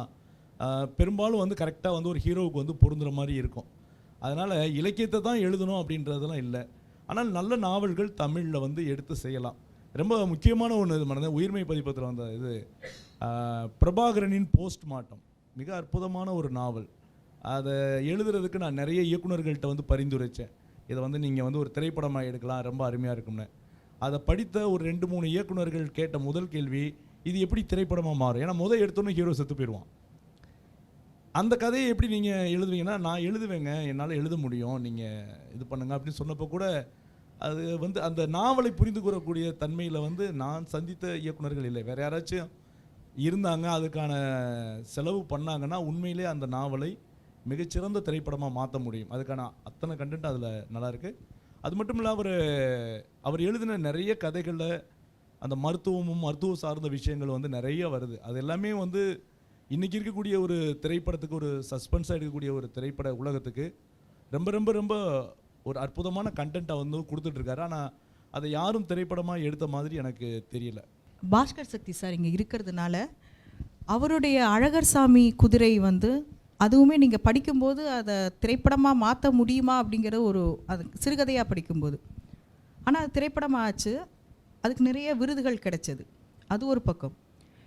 பெரும்பாலும் வந்து கரெக்டாக வந்து ஒரு ஹீரோவுக்கு வந்து பொருந்துகிற மாதிரி இருக்கும். அதனால் இலக்கியத்தை தான் எழுதணும் அப்படின்றதெல்லாம் இல்லை. ஆனால் நல்ல நாவல்கள் தமிழில் வந்து எடுத்து செய்யலாம். ரொம்ப முக்கியமான ஒன்று இது மறந்தேன், உயிர்மை பதிப்பத்தில் வந்த இது பிரபாகரனின் போஸ்ட்மார்ட்டம் மிக அற்புதமான ஒரு நாவல். அதை எழுதுறதுக்கு நான் நிறைய இயக்குநர்கள்ட்ட வந்து பரிந்துரைச்சேன், இதை வந்து நீங்கள் வந்து ஒரு திரைப்படமாக எடுக்கலாம், ரொம்ப அருமையாக இருக்கும்னு. அதை படித்த ஒரு 2-3 இயக்குநர்கள் கேட்ட முதல் கேள்வி, இது எப்படி திரைப்படமாக மாறும்? ஏன்னா எடுத்தோன்னே ஹீரோ செத்து போயிடுவான். அந்த கதையை எப்படி நீங்கள் எழுதுவீங்கன்னா, நான் எழுதுவேங்க, என்னால் எழுத முடியும், நீங்கள் இது பண்ணுங்க அப்படின்னு சொன்னப்போ கூட அது வந்து அந்த நாவலை புரிந்து கூறக்கூடிய தன்மையில் வந்து நான் சந்தித்த இயக்குநர்கள் இல்லை. வேறு யாராச்சும் இருந்தாங்க, அதுக்கான செலவு பண்ணாங்கன்னா உண்மையிலே அந்த நாவலை மிகச்சிறந்த திரைப்படமாக மாற்ற முடியும். அதுக்கான அத்தனை கண்டென்ட் அதில் நல்லாயிருக்கு. அது மட்டும் இல்லை, அவர் எழுதின நிறைய கதைகளில் அந்த மருத்துவம் சார்ந்த விஷயங்கள் வந்து நிறைய வருது. அது எல்லாமே வந்து இன்றைக்கி இருக்கக்கூடிய ஒரு திரைப்படத்துக்கு, ஒரு சஸ்பென்ஸாக இருக்கக்கூடிய ஒரு திரைப்பட உலகத்துக்கு ரொம்ப ரொம்ப ரொம்ப ஒரு அற்புதமான கண்டென்ட்டை வந்து கொடுத்துட்ருக்காரு. ஆனால் அதை யாரும் திரைப்படமாக எடுத்த மாதிரி எனக்கு தெரியல. பாஸ்கர் சக்தி சார் இங்கே இருக்கிறதுனால அவருடைய அழகர் சாமி குதிரை வந்து அதுவுமே நீங்கள் படிக்கும்போது அதை திரைப்படமாக மாற்ற முடியுமா அப்படிங்கிற ஒரு அது சிறுகதையாக படிக்கும்போது, ஆனால் அது திரைப்படமாக ஆச்சு, அதுக்கு நிறைய விருதுகள் கிடைச்சது. அது ஒரு பக்கம்.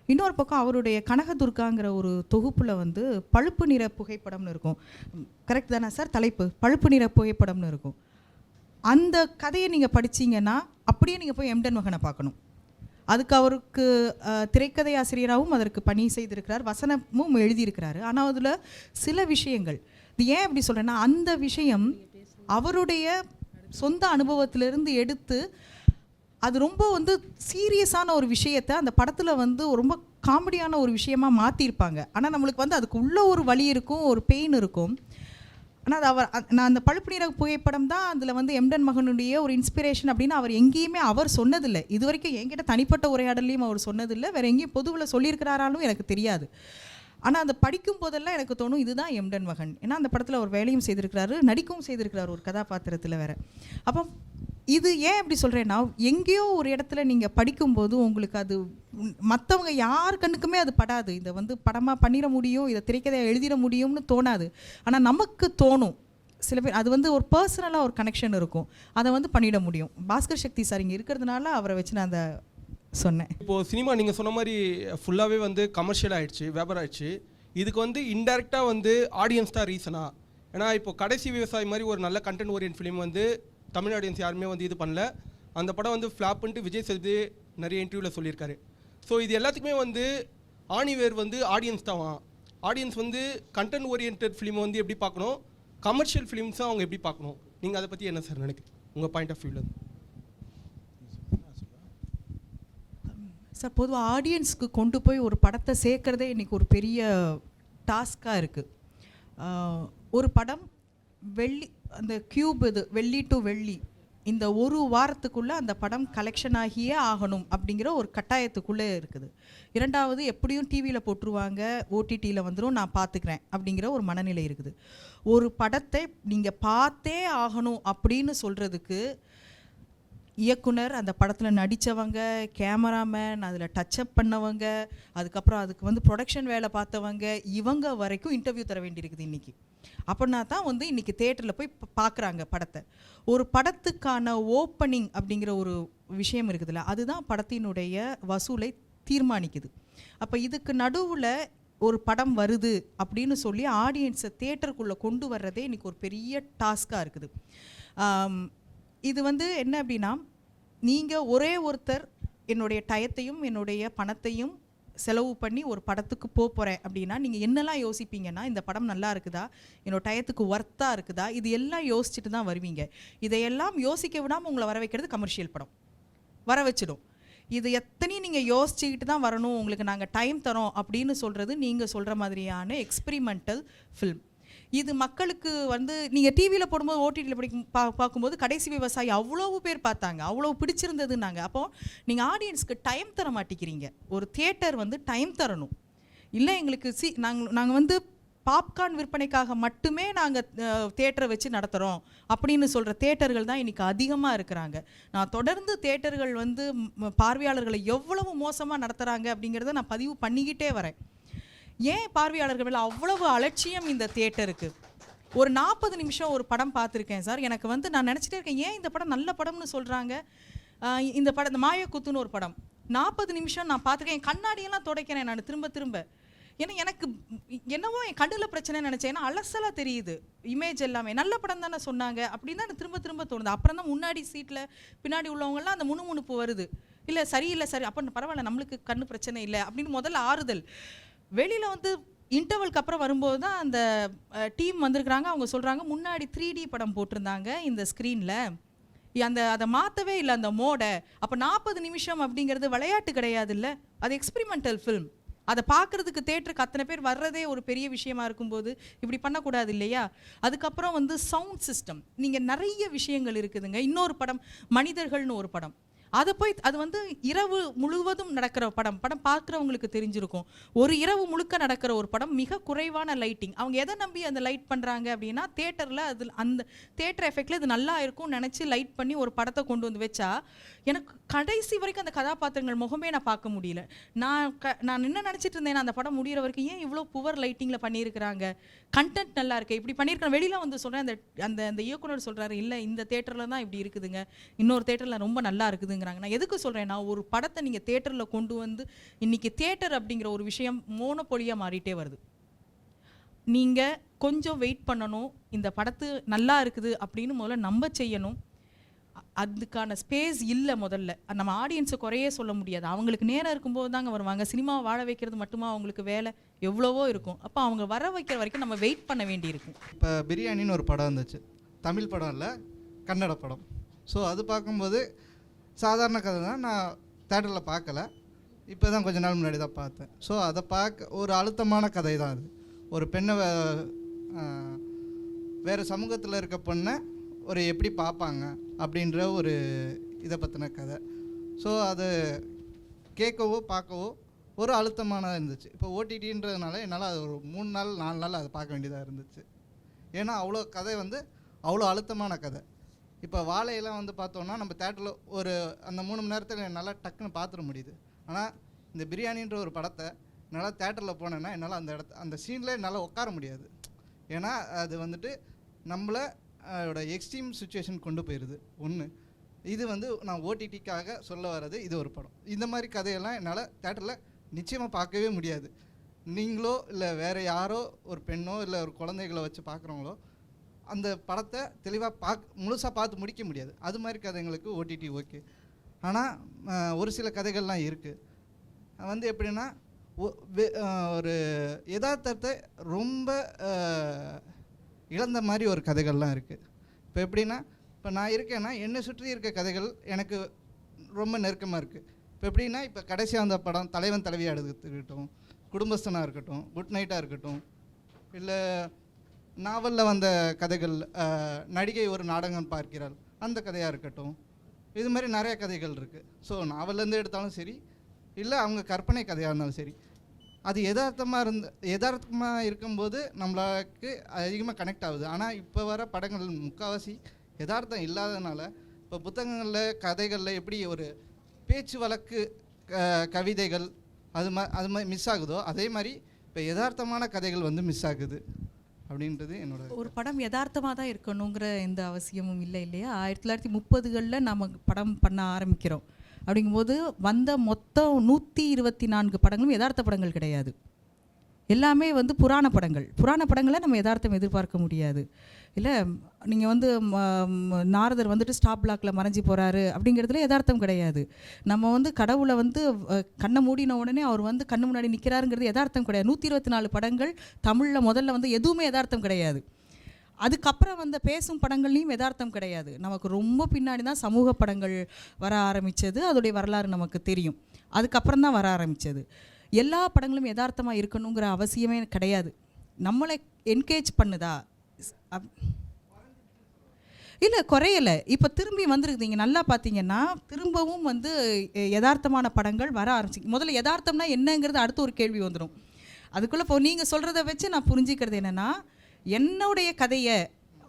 இன்னொரு பக்கம் அவருடைய கனகதுர்காங்கிற ஒரு தொகுப்பில் வந்து பழுப்பு நிற புகைப்படம்னு இருக்கும். கரெக்ட் தானே சார்? தலைப்பு பழுப்பு நிற புகைப்படம்னு இருக்கும். அந்த கதையை நீங்கள் படித்தீங்கன்னா அப்படியே நீங்கள் போய் எம்டன் மகனை பார்க்கணும். அதுக்கு அவருக்கு திரைக்கதை ஆசிரியராகவும் அதற்கு பணி செய்திருக்கிறார், வசனமும் எழுதியிருக்கிறாரு. ஆனால் அதில் சில விஷயங்கள், இது ஏன் அப்படி சொல்கிறேன்னா, அந்த விஷயம் அவருடைய சொந்த அனுபவத்திலிருந்து எடுத்து அது ரொம்ப வந்து சீரியஸான ஒரு விஷயத்தை அந்த படத்தில் வந்து ரொம்ப காமெடியான ஒரு விஷயமா மாற்றிருப்பாங்க. ஆனால் நம்மளுக்கு வந்து அதுக்கு உள்ள ஒரு வலி இருக்கும், ஒரு பெயின் இருக்கும். ஆனால் அது நான் அந்த பழுப்பு நிற புகைப்படம் தான் அதில் வந்து எம்டன் மகனுடைய ஒரு இன்ஸ்பிரேஷன் அப்படின்னு அவர் எங்கேயுமே அவர் சொன்னதில்லை. இது வரைக்கும் என்கிட்ட தனிப்பட்ட உரையாடலையும் அவர் சொன்னதில்லை, வேறு எங்கேயும் பொதுவில் சொல்லியிருக்கிறாராலும் எனக்கு தெரியாது. ஆனால் அதை படிக்கும் போதெல்லாம் எனக்கு தோணும் இதுதான் எம்டன் மகன். ஏன்னா அந்த படத்தில் அவர் வேலையும் செய்திருக்கிறாரு, நடிக்கவும் செய்திருக்கிறார் ஒரு கதாபாத்திரத்தில் வேறு. அப்போ இது ஏன் அப்படி சொல்கிறேன்னா, எங்கேயோ ஒரு இடத்துல நீங்கள் படிக்கும்போது உங்களுக்கு அது மற்றவங்க யார் கண்ணுக்குமே அது படாது. இதை வந்து படமாக பண்ணிட முடியும், இதை திரைக்கதையை எழுதிட முடியும்னு தோணாது. ஆனால் நமக்கு தோணும் சில பேர், அது வந்து ஒரு பர்சனலாக ஒரு கனெக்ஷன் இருக்கும், அதை வந்து பண்ணிட முடியும். பாஸ்கர் சக்தி சார் இங்கே இருக்கிறதுனால அவரை வச்சு நான் அந்த சொன்னேன். இப்போது சினிமா நீங்கள் சொன்ன மாதிரி ஃபுல்லாகவே வந்து கமர்ஷியல் ஆகிடுச்சு, வியாபாரம் ஆகிடுச்சு. இதுக்கு வந்து இன்டெரக்டாக வந்து ஆடியன்ஸ் தான் ரீசனா? ஏன்னா இப்போ கடைசி விவசாயி மாதிரி ஒரு நல்ல கண்டென்ட் ஓரியன்ட் ஃபிலிம் வந்து தமிழ் ஆடியன்ஸ் யாருமே வந்து இது பண்ணல. அந்த படம் வந்து ஃப்ளாப்புன்ட்டு விஜய் சேதுபதி நிறைய இன்டர்வியூவில் சொல்லியிருக்காரு. ஸோ இது எல்லாத்துக்குமே வந்து ஆணிவேர் வந்து ஆடியன்ஸ் தான். ஆடியன்ஸ் வந்து கண்டென்ட் ஓரியன்ட் ஃபிலிம் வந்து எப்படி பார்க்கணும், கமர்ஷியல் ஃபிலிம்ஸை அவங்க எப்படி பார்க்கணும்? நீங்கள் அதை பற்றி என்ன சார் நினைக்கிறீங்க உங்கள் பாயிண்ட் ஆஃப் வியூவில்? சார், பொதுவாக ஆடியன்ஸ்க்கு கொண்டு போய் ஒரு படத்தை சேர்க்குறதே இன்றைக்கி ஒரு பெரிய டாஸ்காக இருக்குது. ஒரு படம் அந்த கியூப் இது வெள்ளி டு வெள்ளி இந்த ஒரு வாரத்துக்குள்ளே அந்த படம் கலெக்ஷன் ஆகியே ஆகணும் அப்படிங்கிற ஒரு கட்டாயத்துக்குள்ளே இருக்குது. இரண்டாவது, எப்படியும் டிவியில் போட்டுருவாங்க, ஓடிடியில் வந்துடும், நான் பார்த்துக்கிறேன் அப்படிங்கிற ஒரு மனநிலை இருக்குது. ஒரு படத்தை நீங்கள் பார்த்தே ஆகணும் அப்படின்னு சொல்கிறதுக்கு இயக்குனர், அந்த படத்தில் நடித்தவங்க, கேமராமேன், அதில் டச்சப் பண்ணவங்க, அதுக்கப்புறம் அதுக்கு வந்து ப்ரொடக்ஷன் வேலை பார்த்தவங்க, இவங்க வரைக்கும் இன்டர்வியூ தர வேண்டியிருக்குது இன்றைக்கி. அப்படின்னா தான் வந்து இன்றைக்கி தேட்டரில் போய் பார்க்குறாங்க படத்தை. ஒரு படத்துக்கான ஓப்பனிங் அப்படிங்கிற ஒரு விஷயம் இருக்குதுல்ல, அதுதான் படத்தினுடைய வசூலை தீர்மானிக்குது. அப்போ இதுக்கு நடுவில் ஒரு படம் வருது அப்படின்னு சொல்லி ஆடியன்ஸை தேட்டருக்குள்ளே கொண்டு வர்றதே இன்றைக்கி ஒரு பெரிய டாஸ்காக இருக்குது. இது வந்து என்ன அப்படின்னா, நீங்கள் ஒரே ஒருத்தர் என்னுடைய டயத்தையும் என்னுடைய பணத்தையும் செலவு பண்ணி ஒரு படத்துக்கு போகிறேன் அப்படின்னா நீங்கள் என்னெல்லாம் யோசிப்பீங்கன்னா, இந்த படம் நல்லா இருக்குதா, என்னோட டயத்துக்கு ஒர்த்தாக இருக்குதா, இது எல்லாம் யோசிச்சுட்டு தான் வருவீங்க. இதையெல்லாம் யோசிக்க விடாமல் உங்களை வர வைக்கிறது கமர்ஷியல் படம் வர வச்சிடும். இது எத்தனையும் நீங்கள் யோசிச்சுக்கிட்டு தான் வரணும், உங்களுக்கு நாங்கள் டைம் தரோம் அப்படின்னு சொல்கிறது நீங்கள் சொல்கிற மாதிரியான எக்ஸ்பிரிமெண்டல் ஃபில்ம். இது மக்களுக்கு வந்து நீங்கள் டிவியில் போடும்போது, ஓடிடியில் பார்க்கும்போது கடைசி விவசாயி அவ்வளோ பேர் பார்த்தாங்க, அவ்வளோ பிடிச்சிருந்ததுன்னாங்க. அப்போது நீங்கள் ஆடியன்ஸ்க்கு டைம் தர மாட்டேங்கிறீங்க. ஒரு தியேட்டர் வந்து டைம் தரணும். இல்லை எங்களுக்கு நாங்கள் வந்து பாப்கார்ன் விற்பனைக்காக மட்டுமே நாங்கள் தியேட்டரை வச்சு நடத்துகிறோம் அப்படின்னு சொல்கிற தியேட்டர்கள் தான் இன்றைக்கி அதிகமாக இருக்கிறாங்க. நான் தொடர்ந்து தியேட்டர்கள் வந்து பார்வையாளர்களை எவ்வளவு மோசமாக நடத்துகிறாங்க அப்படிங்கிறத நான் பதிவு பண்ணிக்கிட்டே வரேன். ஏன் பார்வையாளர்கள் மேலே அவ்வளவு அலட்சியம் இந்த தியேட்டருக்கு? ஒரு 40 நிமிஷம் ஒரு படம் பார்த்துருக்கேன் சார். எனக்கு வந்து நான் நினச்சிட்டே இருக்கேன், ஏன் இந்த படம் நல்ல படம்னு சொல்கிறாங்க. இந்த படம், இந்த மாயக்குத்துன்னு ஒரு படம் 40 நிமிஷம் நான் பார்த்துருக்கேன். என் கண்ணாடியெல்லாம் துடைக்கிறேன் நான் திரும்ப திரும்ப. ஏன்னா எனக்கு என்னவோ என் கண்ணில் பிரச்சனைன்னு நினச்சேன். ஏன்னா அலசலாக தெரியுது இமேஜ் எல்லாமே. நல்ல படம் தானே சொன்னாங்க அப்படின்னு தான் எனக்கு திரும்ப திரும்ப தோணுது. அப்புறம் தான் முன்னாடி சீட்டில் பின்னாடி உள்ளவங்கலாம் அந்த முணுமுணுப்பு வருது. இல்லை சரியில்லை சரி, அப்போ பரவாயில்ல, நம்மளுக்கு கண்ணு பிரச்சனை இல்லை அப்படின்னு முதல்ல ஆறுதல். வெளியில் வந்து இன்டர்வலுக்கு அப்புறம் வரும்போது தான் அந்த டீம் வந்திருக்கிறாங்க. அவங்க சொல்கிறாங்க, முன்னாடி 3D படம் போட்டிருந்தாங்க இந்த ஸ்க்ரீனில், அதை மாற்றவே இல்லை அந்த மோடை. அப்போ 40 நிமிஷம் அப்படிங்கிறது விளையாட்டு கிடையாது, இல்லை அது எக்ஸ்பிரிமெண்டல் ஃபில்ம். அதை பார்க்குறதுக்கு தேட்டருக்கு அத்தனை பேர் வர்றதே ஒரு பெரிய விஷயமா இருக்கும்போது இப்படி பண்ணக்கூடாது இல்லையா? அதுக்கப்புறம் வந்து சவுண்ட் சிஸ்டம், நீங்கள் நிறைய விஷயங்கள் இருக்குதுங்க. இன்னொரு படம் மனிதர்கள்னு ஒரு படம், அதை போய் அது வந்து இரவு முழுவதும் நடக்கிற படம் பார்க்குறவங்களுக்கு தெரிஞ்சிருக்கும். ஒரு இரவு முழுக்க நடக்கிற ஒரு படம், மிக குறைவான லைட்டிங். அவங்க எதை நம்பி அந்த லைட் பண்ணுறாங்க அப்படின்னா, தேட்டரில் அது அந்த தேட்டர் எஃபெக்டில் இது நல்லா இருக்கும்னு நினச்சி லைட் பண்ணி ஒரு படத்தை கொண்டு வந்து வச்சா, எனக்கு கடைசி வரைக்கும் அந்த கதாபாத்திரங்கள் முகமே நான் பார்க்க முடியல. நான் என்ன நினச்சிட்டு இருந்தேன், அந்த படம் முடிகிற வரைக்கும் ஏன் இவ்வளோ புவர் லைட்டிங்கில் பண்ணியிருக்கிறாங்க, கண்டென்ட் நல்லா இருக்கு, இப்படி பண்ணியிருக்கேன். வெளியில் வந்து சொல்கிறேன், அந்த அந்த இயக்குனர் சொல்கிறாரு, இல்லை இந்த தேட்டரில் தான் இப்படி இருக்குதுங்க, இன்னொரு தேட்டரில் ரொம்ப நல்லா இருக்குதுங்கிறாங்க. நான் எதுக்கு சொல்கிறேன்னா, ஒரு படத்தை நீங்கள் தேட்டரில் கொண்டு வந்து, இன்றைக்கி தேட்டர் அப்படிங்கிற ஒரு விஷயம் மோனோபொலியாக மாறிட்டே வருது. நீங்கள் கொஞ்சம் வெயிட் பண்ணணும், இந்த படத்து நல்லா இருக்குது அப்படின்னு முதல்ல நம்ப செய்யணும். அதுக்கான ஸ்பேஸ் இல்லை. முதல்ல நம்ம ஆடியன்ஸை குறையே சொல்ல முடியாது. அவங்களுக்கு நேரம் இருக்கும்போது தாங்க வருவாங்க. சினிமாவை வாழ வைக்கிறது மட்டுமா அவங்களுக்கு வேலை? எவ்வளவோ இருக்கும். அப்போ அவங்க வர வைக்கிற வரைக்கும் நம்ம வெயிட் பண்ண வேண்டி இருக்கும். இப்போ பிரியாணின்னு ஒரு படம் இருந்துச்சு, தமிழ் படம் இல்லை, கன்னட படம். ஸோ அது பார்க்கும்போது சாதாரண கதை தான், நான் தேட்டரில் பார்க்கல, இப்போ தான் கொஞ்ச நாள் முன்னாடி தான் பார்த்தேன். ஸோ அதை பார்க்க ஒரு அழுத்தமான கதை தான் அது. ஒரு பெண்ணை வேறு சமூகத்தில் இருக்க பொண்ணை ஒரு எப்படி பார்ப்பாங்க அப்படின்ற ஒரு இதை பற்றின கதை. ஸோ அது கேட்கவோ பார்க்கவோ ஒரு அழுத்தமானதாக இருந்துச்சு. இப்போ ஓடிடின்றதுனால என்னால் அது ஒரு 3 நாள் 4 நாள் அதை பார்க்க வேண்டியதாக இருந்துச்சு. ஏன்னா அவ்வளோ கதை வந்து அவ்வளோ அழுத்தமான கதை. இப்போ வாழையெல்லாம் வந்து பார்த்தோன்னா நம்ம தேட்டரில் ஒரு அந்த 3 மணி நேரத்தில் என்னால் டக்குன்னு பார்த்துட முடியுது. ஆனால் இந்த பிரியாணின்ற ஒரு படத்தை என்னால் தேட்டரில் போனேன்னா என்னால் அந்த சீனில் என்னால் உட்கார முடியாது. ஏன்னா அது வந்துட்டு நம்மளோட எக்ஸ்ட்ரீம் சுச்சுவேஷன் கொண்டு போயிடுது. ஒன்று இது வந்து நான் ஓடிடிக்காக சொல்ல வர்றது இது ஒரு படம். இந்த மாதிரி கதையெல்லாம் என்னால் தேட்டரில் நிச்சயமாக பார்க்கவே முடியாது. நீங்களோ இல்லை வேறு யாரோ ஒரு பெண்ணோ இல்லை ஒரு குழந்தைகளை வச்சு பார்க்குறவங்களோ அந்த படத்தை தெளிவாக முழுசாக பார்த்து முடிக்க முடியாது. அது மாதிரி கதைங்களுக்கு ஓடிடி ஓகே. ஆனால் ஒரு சில கதைகள்லாம் இருக்குது வந்து எப்படின்னா ஒரு யதார்த்தத்தை ரொம்ப இழந்த மாதிரி ஒரு கதைகள்லாம் இருக்குது. இப்போ எப்படின்னா இப்போ நான் இருக்கேன்னா என்னை சுற்றி இருக்க கதைகள் எனக்கு ரொம்ப நெருக்கமாக இருக்குது. இப்போ எப்படின்னா இப்போ கடைசியாக அந்த படம் தலைவன் தலைவியாக எடுத்துக்கிட்டோம், குடும்பஸ்தனாக இருக்கட்டும், குட் நைட்டாக இருக்கட்டும், இல்லை நாவலில் வந்த கதைகள் நடிகை ஒரு நாடகம் பார்க்கிறாள் அந்த கதையாக இருக்கட்டும், இது மாதிரி நிறைய கதைகள் இருக்குது. ஸோ நாவல்லேருந்து எடுத்தாலும் சரி இல்லை அவங்க கற்பனை கதையாக இருந்தாலும் சரி, அது யதார்த்தமாக இருக்கும்போது நம்மளுக்கு அதிகமாக கனெக்ட் ஆகுது. ஆனால் இப்போ வர படங்கள் முக்கால்வாசி யதார்த்தம் இல்லாததுனால இப்போ புத்தகங்களில் கதைகளில் எப்படி ஒரு பேச்சு வழக்கு கவிதைகள் அது மாதிரி மிஸ் ஆகுதோ அதே மாதிரி இப்போ யதார்த்தமான கதைகள் வந்து மிஸ் ஆகுது அப்படின்றது என்னோட. ஒரு படம் யதார்த்தமாக தான் இருக்கணுங்கிற எந்த அவசியமும் இல்லை இல்லையா. 1930களில் நம்ம படம் பண்ண ஆரம்பிக்கிறோம். அப்படிங்கும்போது வந்த மொத்தம் 124 படங்களும் யதார்த்த படங்கள் கிடையாது. எல்லாமே வந்து புராண படங்களை நம்ம யதார்த்தம் எதிர்பார்க்க முடியாது. இல்லை நீங்கள் வந்து நாரதர் வந்துட்டு ஸ்டாப் பிளாக்ல மறைஞ்சி போகிறாரு அப்படிங்கிறதுல யதார்த்தம் கிடையாது. நம்ம வந்து கடவுளை வந்து கண்ணை மூடின உடனே அவர் வந்து கண்ணு முன்னாடி நிற்கிறாருங்கிறது யதார்த்தம் கிடையாது. 124 படங்கள் தமிழில் முதல்ல வந்து எதுவுமே யதார்த்தம் கிடையாது. அதுக்கப்புறம் வந்த பேசும் படங்கள்லையும் யதார்த்தம் கிடையாது. நமக்கு ரொம்ப பின்னாடி தான் சமூக படங்கள் வர ஆரம்பித்தது. அதோடைய வரலாறு நமக்கு தெரியும். அதுக்கப்புறம் தான் வர ஆரம்பித்தது. எல்லா படங்களும் யதார்த்தமாக இருக்கணுங்கிற அவசியமே கிடையாது. நம்மளை என்கேஜ் பண்ணுதா இல்லை குறையலை. இப்போ திரும்பி வந்துருக்குது. நீங்கள் நல்லா பார்த்தீங்கன்னா திரும்பவும் வந்து யதார்த்தமான படங்கள் வர ஆரம்பிச்சு. முதல்ல யதார்த்தம்னா என்னங்கிறது அடுத்த ஒரு கேள்வி வந்துடும். அதுக்குள்ளே இப்போ நீங்கள் சொல்கிறத வச்சு நான் புரிஞ்சிக்கிறது என்னென்னா, என்னுடைய கதையை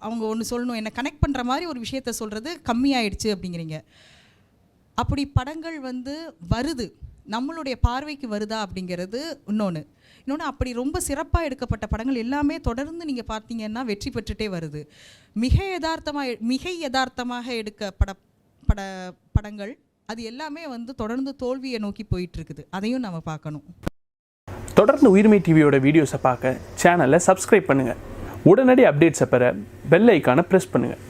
அவங்க ஒன்று சொல்லணும், என்னை கனெக்ட் பண்ணுற மாதிரி ஒரு விஷயத்த சொல்கிறது கம்மியாயிடுச்சு அப்படிங்கிறீங்க. அப்படி படங்கள் வந்து வருது, நம்மளுடைய பார்வைக்கு வருதா அப்படிங்கிறது இன்னொன்று. அப்படி ரொம்ப சிறப்பாக எடுக்கப்பட்ட படங்கள் எல்லாமே தொடர்ந்து நீங்கள் பார்த்தீங்கன்னா வெற்றி பெற்றுட்டே வருது. மிக யதார்த்தமாக எடுக்கப்பட படங்கள் அது எல்லாமே வந்து தொடர்ந்து தோல்வியை நோக்கி போயிட்டு இருக்குது. அதையும் நம்ம பார்க்கணும். தொடர்ந்து உயிர்மை டிவியோட வீடியோஸை பார்க்க சேனலை சப்ஸ்கிரைப் பண்ணுங்கள். உடனடி அப்டேட்ஸை பெற பெல் ஐக்கானை ப்ரெஸ் பண்ணுங்கள்.